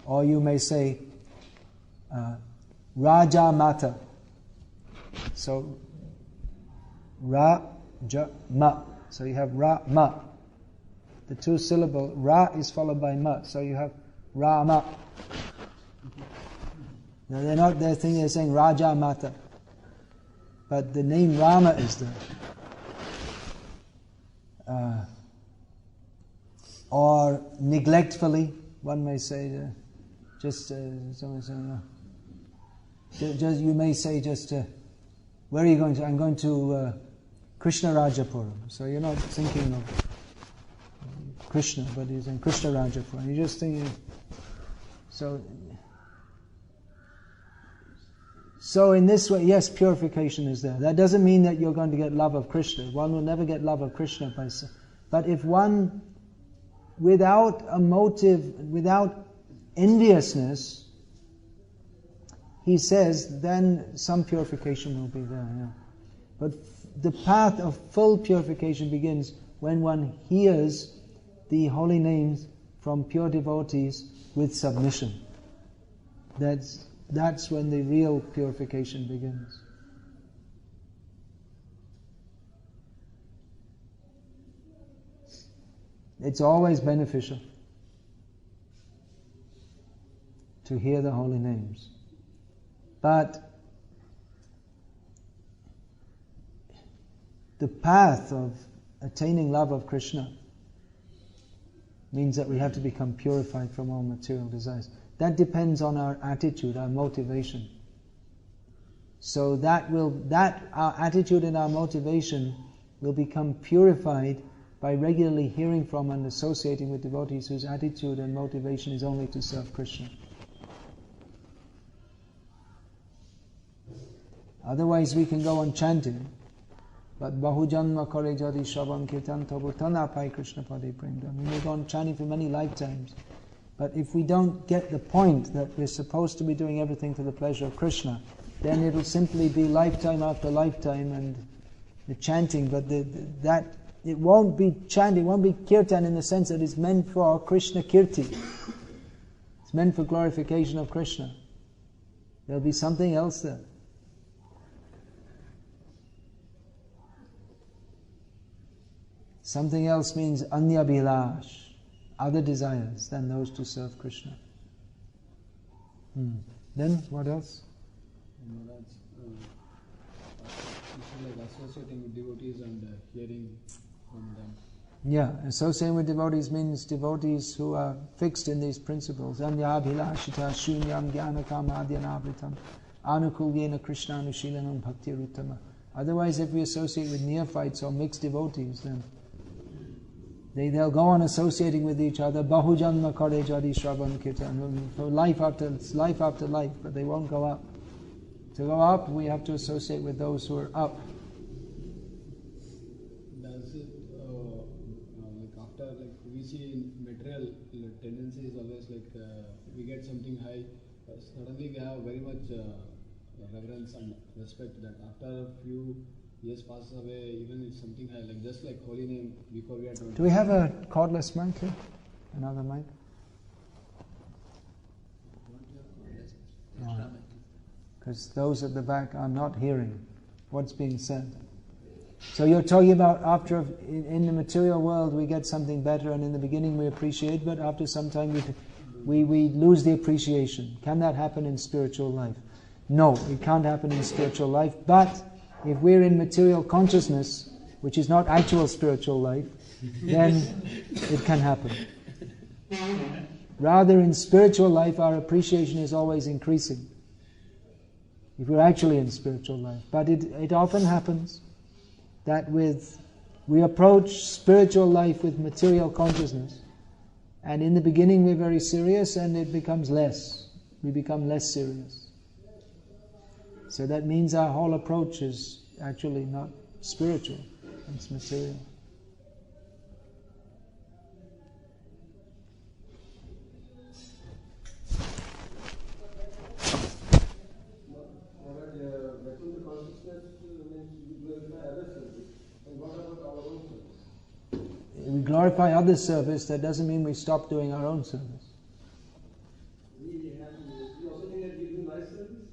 Speaker 1: Or you may say Raja Mata. So Ra-ja ma. So you have Ra-ma. The two syllable Ra is followed by Ma. So you have Rama. Now they're saying Raja Mata. But the name Rama is there. Or neglectfully, one may say, someone saying, you may say where are you going to? I'm going to Krishna Rajapuram. So you're not thinking of Krishna, but he's in Krishna Rajapuram. You're just thinking. So in this way, yes, purification is there. That doesn't mean that you're going to get love of Krishna. One will never get love of Krishna by. But if one, without a motive, without enviousness, he says, then some purification will be there. Yeah. But the path of full purification begins when one hears the holy names from pure devotees with submission. That's when the real purification begins. It's always beneficial to hear the holy names. But the path of attaining love of Krishna means that we have to become purified from all material desires. That depends on our attitude, our motivation. So our attitude and our motivation will become purified by regularly hearing from and associating with devotees whose attitude and motivation is only to serve Krishna. Otherwise we can go on chanting, but Bahujanma kare jadi shravan kirtan tabu tanapai Krishna pade premdam. We may go on chanting for many lifetimes, but if we don't get the point that we're supposed to be doing everything to the pleasure of Krishna, then it'll simply be lifetime after lifetime and the chanting, but it won't be chanting, it won't be kirtan in the sense that it's meant for Krishna kirti. It's meant for glorification of Krishna. There'll be something else there. Something else means anya bilash, other desires than those to serve Krishna. Then what else?
Speaker 2: Like associating with devotees and hearing from them.
Speaker 1: Yeah, associating with devotees means devotees who are fixed in these principles. Anyabhilashita shunyam jnanakamadhyanabritam anukulyena krishnanushilanam bhakti ruttama. Otherwise, if we associate with neophytes or mixed devotees, then they'll go on associating with each other, bahujanma kare jadi shravan kirtan, for life after life, but they won't go up. To go up, we have to associate with those who are up.
Speaker 2: Does it, after, we see material tendency is always we get something high, suddenly we have very much reverence and respect that after a few years passes away, even if something high, just like holy name, before we are
Speaker 1: Do we have a cordless mic here? Another mic? No. Because those at the back are not hearing what's being said. So you're talking about after, in the material world we get something better, and in the beginning we appreciate, but after some time we lose the appreciation. Can that happen in spiritual life? No, it can't happen in spiritual life, but if we're in material consciousness, which is not actual spiritual life, then it can happen. Rather, in spiritual life our appreciation is always increasing, if we're actually in spiritual life. But it often happens that we approach spiritual life with material consciousness, and in the beginning we're very serious, and it becomes less. We become less serious. So that means our whole approach is actually not spiritual, it's material.
Speaker 5: Vaikuntha consciousness means we glorify other service. And what about our own service?
Speaker 1: We glorify other service, that doesn't mean we stop doing our own service.
Speaker 5: We also think that we do nice service?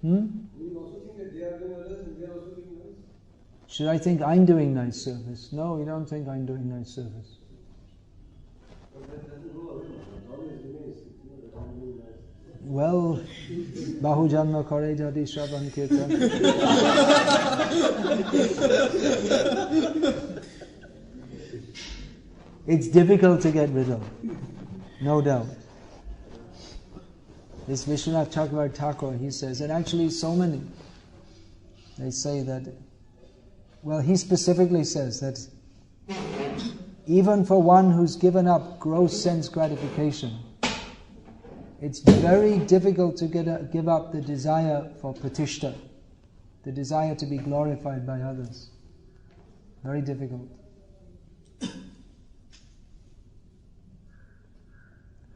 Speaker 1: Hmm?
Speaker 5: We also think that they are doing others and we are also doing nice?
Speaker 1: Should I think I'm doing nice service? No, you don't think I'm doing nice service.
Speaker 5: But that doesn't go away. It always remains, that I'm doing nice.
Speaker 1: Well, bahujanma kare jadi shravan kirtan. It's difficult to get rid of, no doubt. This Vishwanath Chakravarti Thakur, he says, and actually so many, they say that, well, he specifically says that even for one who's given up gross sense gratification, it's very difficult to give up the desire for pratishta, the desire to be glorified by others. Very difficult.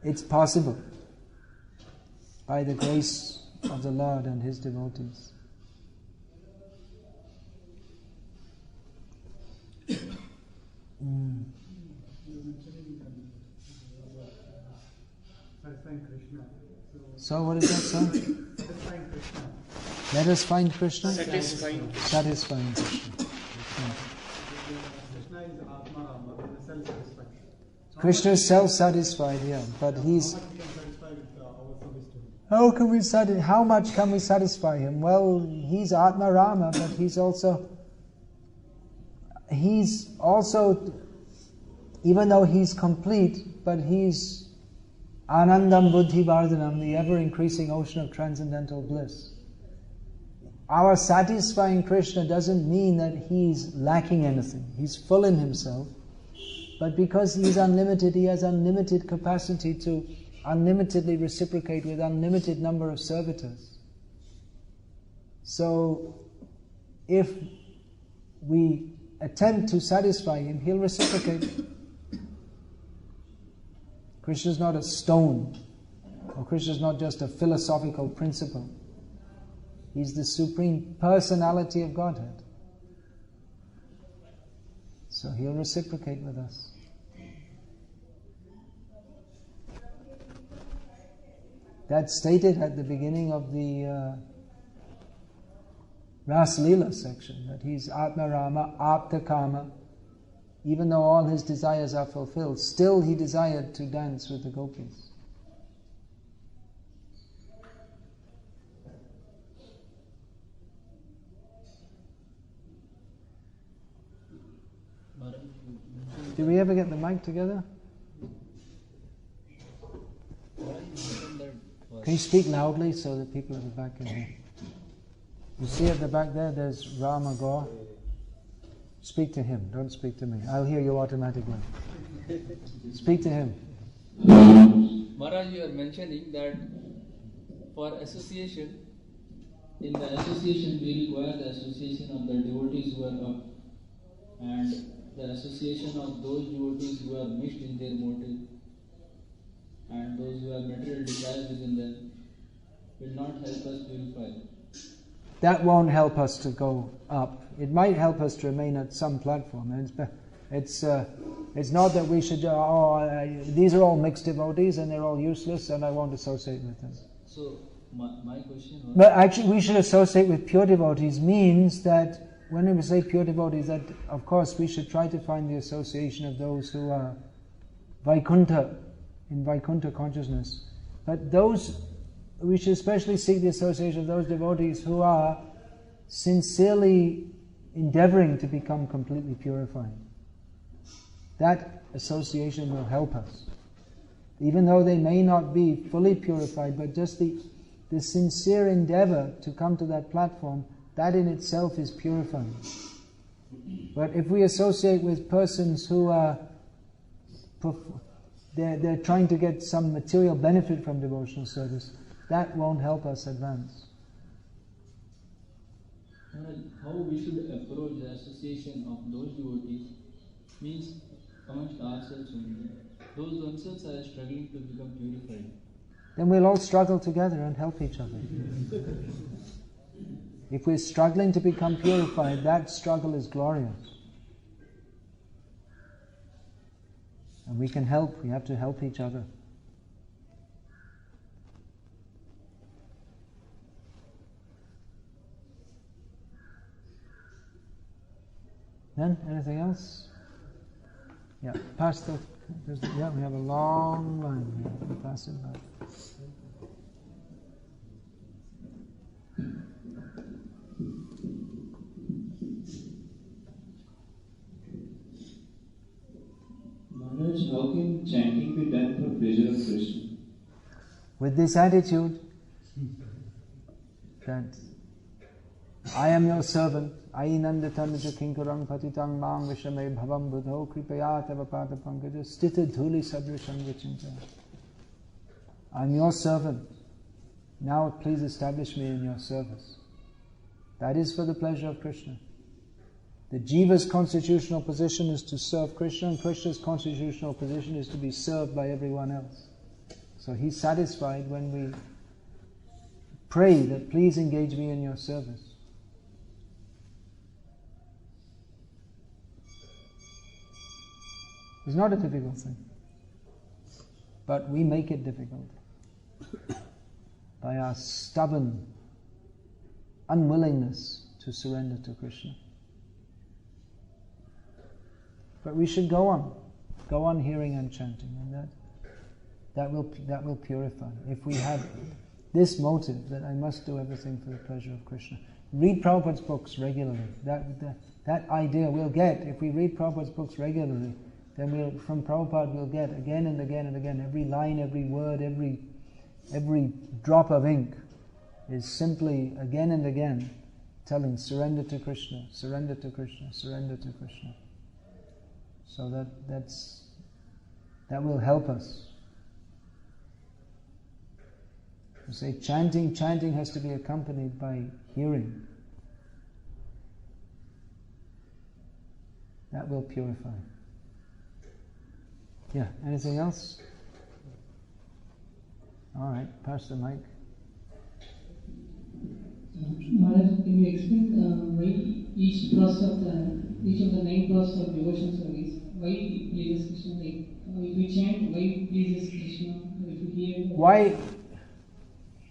Speaker 1: It's possible by the grace of the Lord and His devotees. So what is that song? Let us find Krishna. Satisfying Krishna. Krishna is self-satisfied, yeah, but he's. How much can we satisfy him? Well, he's Atma Rama, but he's also, even though he's complete, but he's Anandam Buddhi Vardhanam, the ever-increasing ocean of transcendental bliss. Our satisfying Krishna doesn't mean that he's lacking anything. He's full in himself, but because he's unlimited, he has unlimited capacity to unlimitedly reciprocate with unlimited number of servitors. So, if we attempt to satisfy him, he'll reciprocate. Krishna is not a stone, or Krishna is not just a philosophical principle. He's the supreme personality of Godhead. So he'll reciprocate with us. That's stated at the beginning of the Ras Leela section, that he's Atma Rama, Apta Kama. Even though all his desires are fulfilled, still he desired to dance with the gopis. Did we ever get the mic together? Can you speak loudly so that people at the back can hear? You see at the back there, there's Rama Gaur. Speak to him, don't speak to me. I'll hear you automatically. Speak to him.
Speaker 6: Maharaj, you are mentioning that for association, in the association we require the association of the devotees who are up, and the association of those devotees who are mixed in their motive, and those who have material desires within them, will not help us purify.
Speaker 1: That won't help us to go up. It might help us to remain at some platform. It's not that we should, these are all mixed devotees and they're all useless and I won't associate with them.
Speaker 6: So, my question was...
Speaker 1: But actually we should associate with pure devotees means that when we say pure devotees, that of course we should try to find the association of those who are Vaikuntha, in Vaikuntha consciousness. But we should especially seek the association of those devotees who are sincerely endeavoring to become completely purified. That association will help us. Even though they may not be fully purified, but just the sincere endeavor to come to that platform, that in itself is purifying. But if we associate with persons who are they're trying to get some material benefit from devotional service, that won't help us advance.
Speaker 6: How we should approach the association of those devotees means amongst ourselves only. Those themselves are struggling to become purified.
Speaker 1: Then we'll all struggle together and help each other. If we're struggling to become purified, that struggle is glorious. And we can help, we have to help each other. Then, anything else? Yeah, pass the... Yeah, we have a long line here. We'll pass it back.
Speaker 7: Maharaj, how can chanting be done for pleasure of Krishna?
Speaker 1: With this attitude, chant. I am your servant. Ainanda tanuja kinkarang patitang mang vishame bhavam buddho kripaya tava pada pankaja stita dhuli sadrisham vichinta. I'm your servant. Now please establish me in your service. That is for the pleasure of Krishna. The jiva's constitutional position is to serve Krishna, and Krishna's constitutional position is to be served by everyone else. So he's satisfied when we pray that please engage me in your service. It's not a difficult thing, but we make it difficult by our stubborn unwillingness to surrender to Krishna. But we should go on hearing and chanting, and that will purify. If we have this motive that I must do everything for the pleasure of Krishna, read Prabhupada's books regularly. That idea we'll get if we read Prabhupada's books regularly. Then from Prabhupada we'll get again and again and again, every line, every word, every drop of ink is simply again and again telling surrender to Krishna, surrender to Krishna, surrender to Krishna. So that will help us. You say chanting has to be accompanied by hearing. That will purify. Yeah, anything else? Alright, pass the mic.
Speaker 8: Maharaj, can you explain why each of the 9 process of devotion service, why it pleases Krishna? Like, if we chant, why it pleases Krishna? If we hear,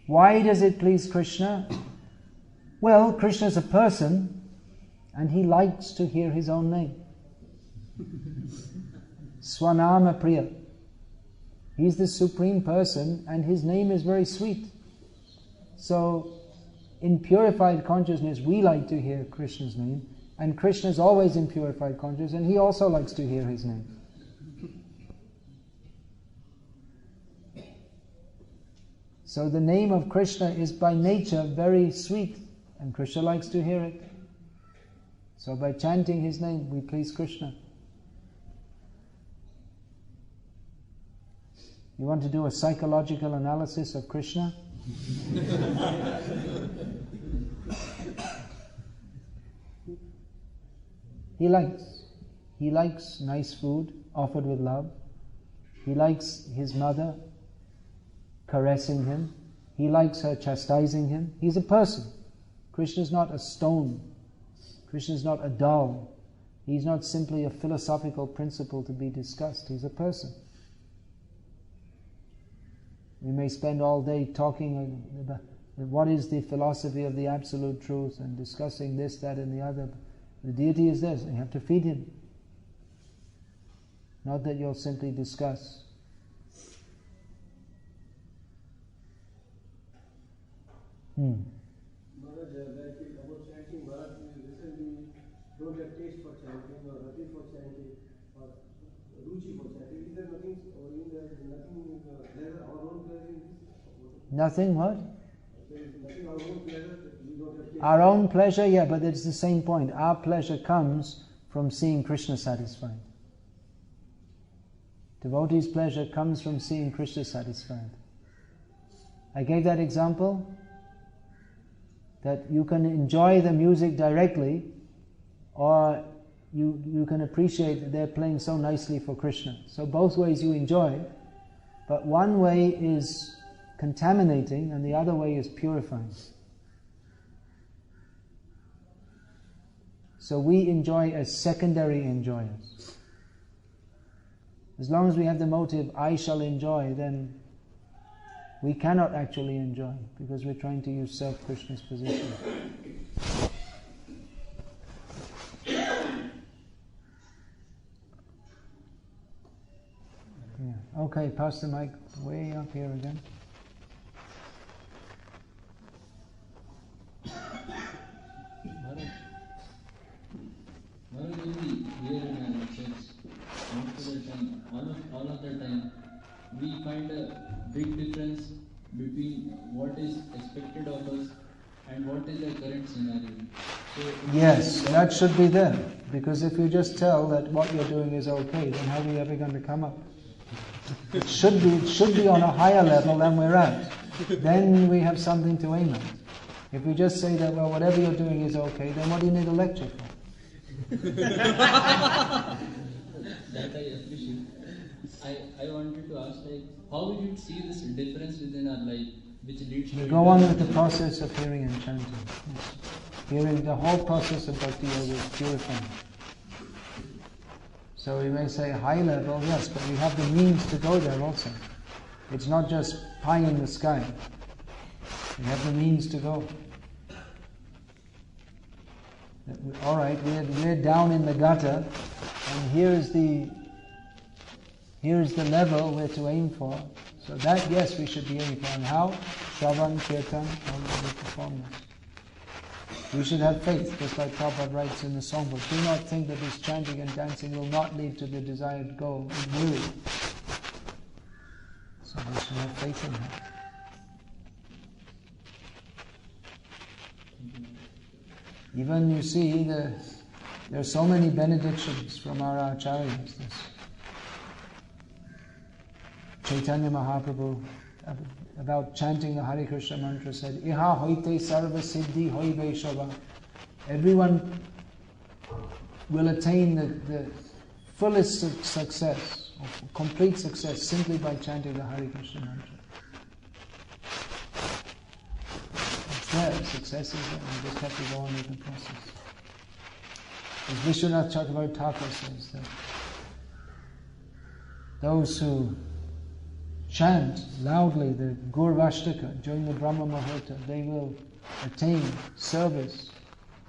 Speaker 1: why does it please Krishna? Well, Krishna is a person, and he likes to hear his own name. Swanama Priya. He's the supreme person, and his name is very sweet. So, in purified consciousness, we like to hear Krishna's name, and Krishna is always in purified consciousness, and he also likes to hear his name. So the name of Krishna is by nature very sweet, and Krishna likes to hear it. So by chanting his name, we please Krishna. You want to do a psychological analysis of Krishna? He likes nice food offered with love. He likes his mother caressing him. He likes her chastising him. He's a person. Krishna is not a stone. Krishna is not a doll. He's not simply a philosophical principle to be discussed. He's a person. We may spend all day talking about what is the philosophy of the absolute truth and discussing this, that and the other. The deity is this, and you have to feed him. Not that you'll simply discuss.
Speaker 5: Maharaj, like about chanting, Maharaj, recently don't have taste for chanting or rati for chanting or ruchi for chanting. Is there nothing, or in there, nothing pleasure, our own pleasure in this?
Speaker 1: Nothing what?
Speaker 5: There is nothing our own pleasure that we don't have taste.
Speaker 1: Our own pleasure, yeah, but it's the same point. Our pleasure comes from seeing Krishna satisfied. Devotee's pleasure comes from seeing Krishna satisfied. I gave that example that you can enjoy the music directly, or you can appreciate that they're playing so nicely for Krishna. So both ways you enjoy, but one way is contaminating and the other way is purifying. So we enjoy as secondary enjoyers. As long as we have the motive, I shall enjoy, then we cannot actually enjoy, because we're trying to usurp Krishna's position. Yeah. Okay, pass the mic way up here again.
Speaker 6: Maharaj, we hear in our church, most of the time, all of the time, we find a big difference between what is expected of us and what is the current scenario. So
Speaker 1: Yes, that should be there, because if you just tell that what you're doing is okay, then how are we ever going to come up? It should be on a higher level than we're at. Then we have something to aim at. If we just say that, well, whatever you're doing is okay, then what do you need a lecture for?
Speaker 6: that I appreciate. I wanted to ask, like, how we should see this difference within our life, which leads to...
Speaker 1: Go on with the process of hearing and chanting. Hearing, the whole process of Bhakti Yoga is purifying. So we may say high level, yes, but we have the means to go there also. It's not just pie in the sky. We have the means to go. Alright, we're down in the gutter, and here's the level we're to aim for. So that, yes, we should be aiming for. And how? Shravan, Kirtan, how we perform this. We should have faith, just like Prabhupada writes in the songbook. Do not think that this chanting and dancing will not lead to the desired goal. It will. So we should have faith in that. Even you see, there are so many benedictions from our acharyas. Chaitanya Mahaprabhu, about chanting the Hare Krishna mantra, said, Iha hoite sarva siddhi hoi vaishava. Everyone will attain the fullest success, or complete success, simply by chanting the Hare Krishna mantra. It's there, success is there, we just have to go on with the process. As Vishwanath Chakravarti Thakur says, that those who chant loudly the Gurvashtaka during the Brahma Muhurta, they will attain service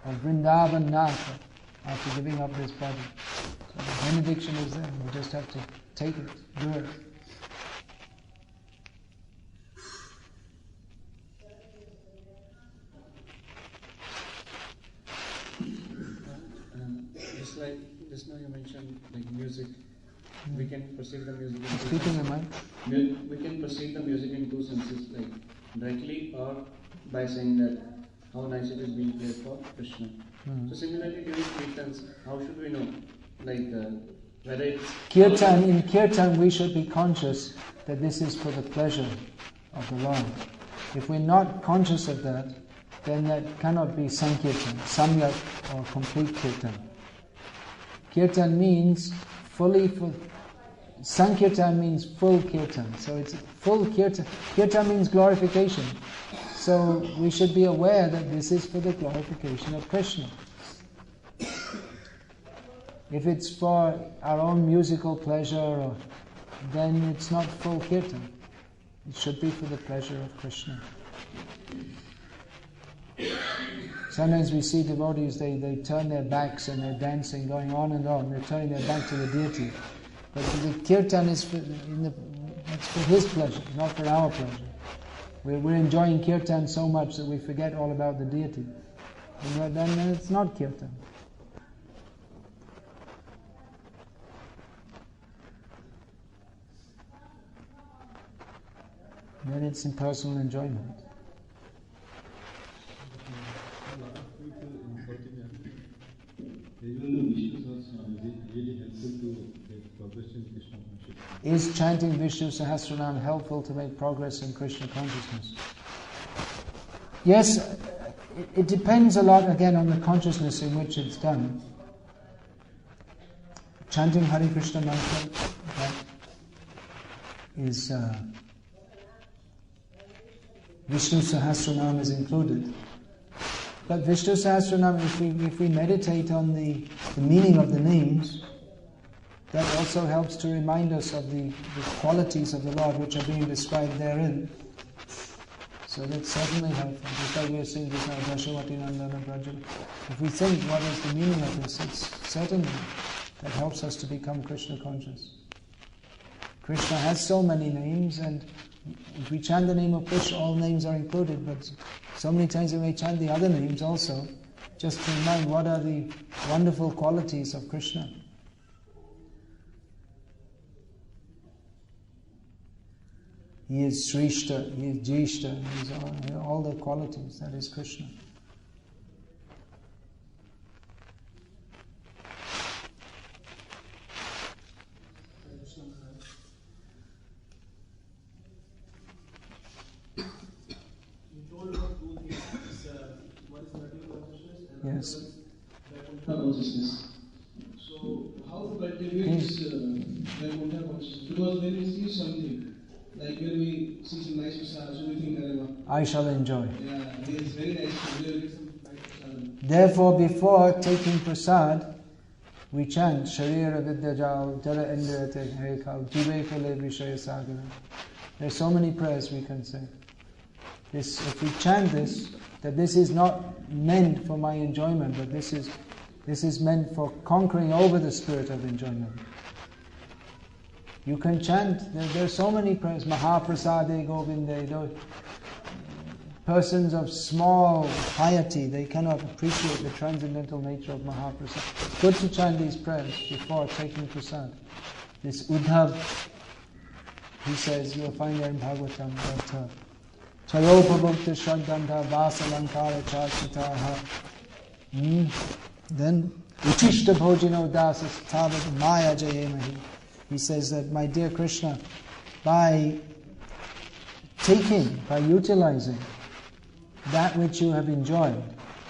Speaker 1: of Vrindavan Natha after giving up this body. So the benediction is there, we just have to take it, do it.
Speaker 2: Just like just now you mentioned like music,
Speaker 9: We can perceive the music in two
Speaker 1: Speak in the
Speaker 9: senses.
Speaker 1: mic.
Speaker 9: We can perceive the music in two senses, like directly or by saying that how nice it is being played for Krishna. So similarly during kirtans, how should we know, like whether it's
Speaker 1: Kirtan, in kirtan we should be conscious that this is for the pleasure of the Lord. If we're not conscious of that, then that cannot be sankirtan, samyak or complete kirtan. Kirtan means fully full. Sankirtan means full kirtan. So it's full kirtan. Kirtan means glorification. So we should be aware that this is for the glorification of Krishna. If it's for our own musical pleasure, then it's not full kirtan. It should be for the pleasure of Krishna. Sometimes we see devotees, they turn their backs and they're dancing, going on and on. They're turning their back to the deity. But the kirtan is it's for his pleasure, not for our pleasure. We're enjoying kirtan so much that we forget all about the deity. And then it's not kirtan. Then it's impersonal enjoyment.
Speaker 10: Even though Vishnu Sahasranam, is it really helpful to get progress in Krishna consciousness?
Speaker 1: Is chanting Vishnu Sahasranam helpful to make progress in Krishna consciousness? Yes, it depends a lot again on the consciousness in which it's done. Chanting Hare Krishna mantra, that is Vishnu Sahasranam is included. But Vishnu Sahasranam, if we meditate on the meaning of the names, that also helps to remind us of the qualities of the Lord which are being described therein. So that's certainly helpful. Just like we are saying just now, Dashawati Nandana Braja. If we think what is the meaning of this, it's certainly that helps us to become Krishna conscious. Krishna has so many names, and if we chant the name of Krishna, all names are included, but so many times we may chant the other names also, just to remind what are the wonderful qualities of Krishna. He is Shrishta, He is Jishta, He is all the qualities, that is Krishna. Yes.
Speaker 5: Consciousness. So, how to cultivate this Vaikuntha consciousness? Because when we see something, like when we see some nice prasad, so we think,
Speaker 1: I shall enjoy.
Speaker 5: Yeah, it's very nice. We will get some nice prasad.
Speaker 1: Therefore, before taking prasad, we chant Sharira Vidyajal Jala Indriyate Hekal Jive Kale Vishaya Sagara. There are so many prayers we can say. If we chant this, that this is not meant for my enjoyment, but this is meant for conquering over the spirit of enjoyment. You can chant, there are so many prayers, Mahaprasade Govinde. Persons of small piety, they cannot appreciate the transcendental nature of Mahaprasad. It's good to chant these prayers before taking prasad. This Uddhav, he says, you'll find there in Bhagavatam, that Chayopabhukta Shraddhanta Vasalankara Charchitaha. Then Uchishta Bhojino Dasas Tavat Maya Jayemahi. He says that, my dear Krishna, by utilizing that which you have enjoyed,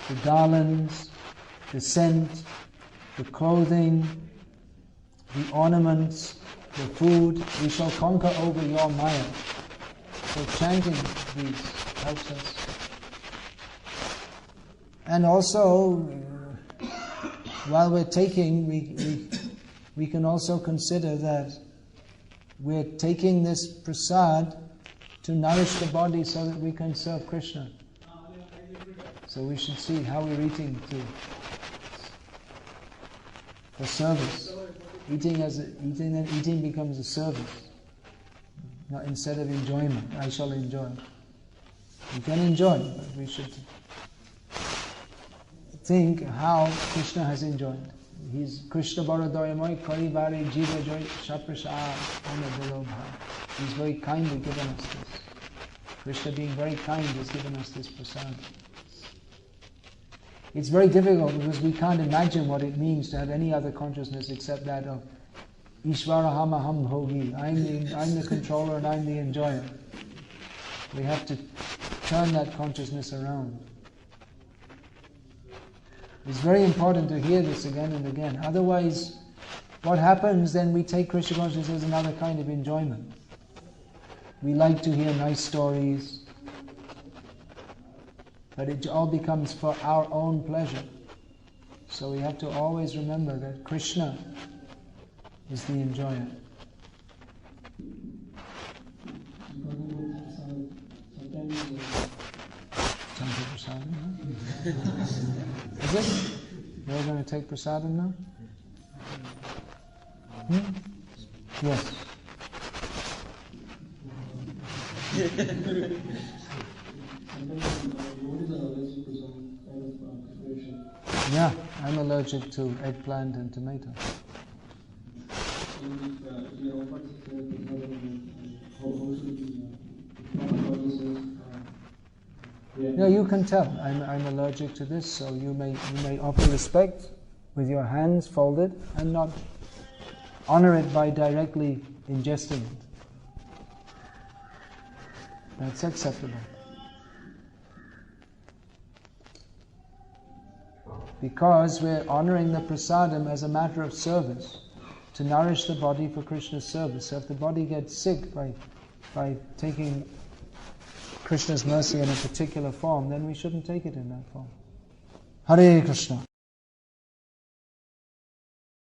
Speaker 1: the garlands, the scent, the clothing, the ornaments, the food, we shall conquer over your Maya. So chanting these helps us. And also, while we're taking, we can also consider that we're taking this prasad to nourish the body so that we can serve Krishna. So we should see how we're eating for service. Eating becomes a service. Not instead of enjoyment. I shall enjoy. We can enjoy, but we should think how Krishna has enjoyed. He's Krishna Baradoyamoy Karibari Jiva Joy Shaprasha Anadilobha. He's very kindly given us this. Krishna being very kind has given us this prasad. It's very difficult because we can't imagine what it means to have any other consciousness except that of Ishvaraham Aham Bhogi. I'm the controller and I'm the enjoyer. We have to turn that consciousness around. It's very important to hear this again and again. Otherwise, what happens then, we take Krishna consciousness as another kind of enjoyment. We like to hear nice stories, but it all becomes for our own pleasure. So we have to always remember that Krishna is the enjoyer. Is it? You're going to take prasadam now? Yes. Yeah, I'm allergic to eggplant and tomato. Yeah, you can tell. I'm allergic to this, so you may offer respect with your hands folded and not honor it by directly ingesting it. That's acceptable. Because we're honoring the prasadam as a matter of service, to nourish the body for Krishna's service. So if the body gets sick by taking Krishna's mercy in a particular form, then we shouldn't take it in that form. Hare Krishna.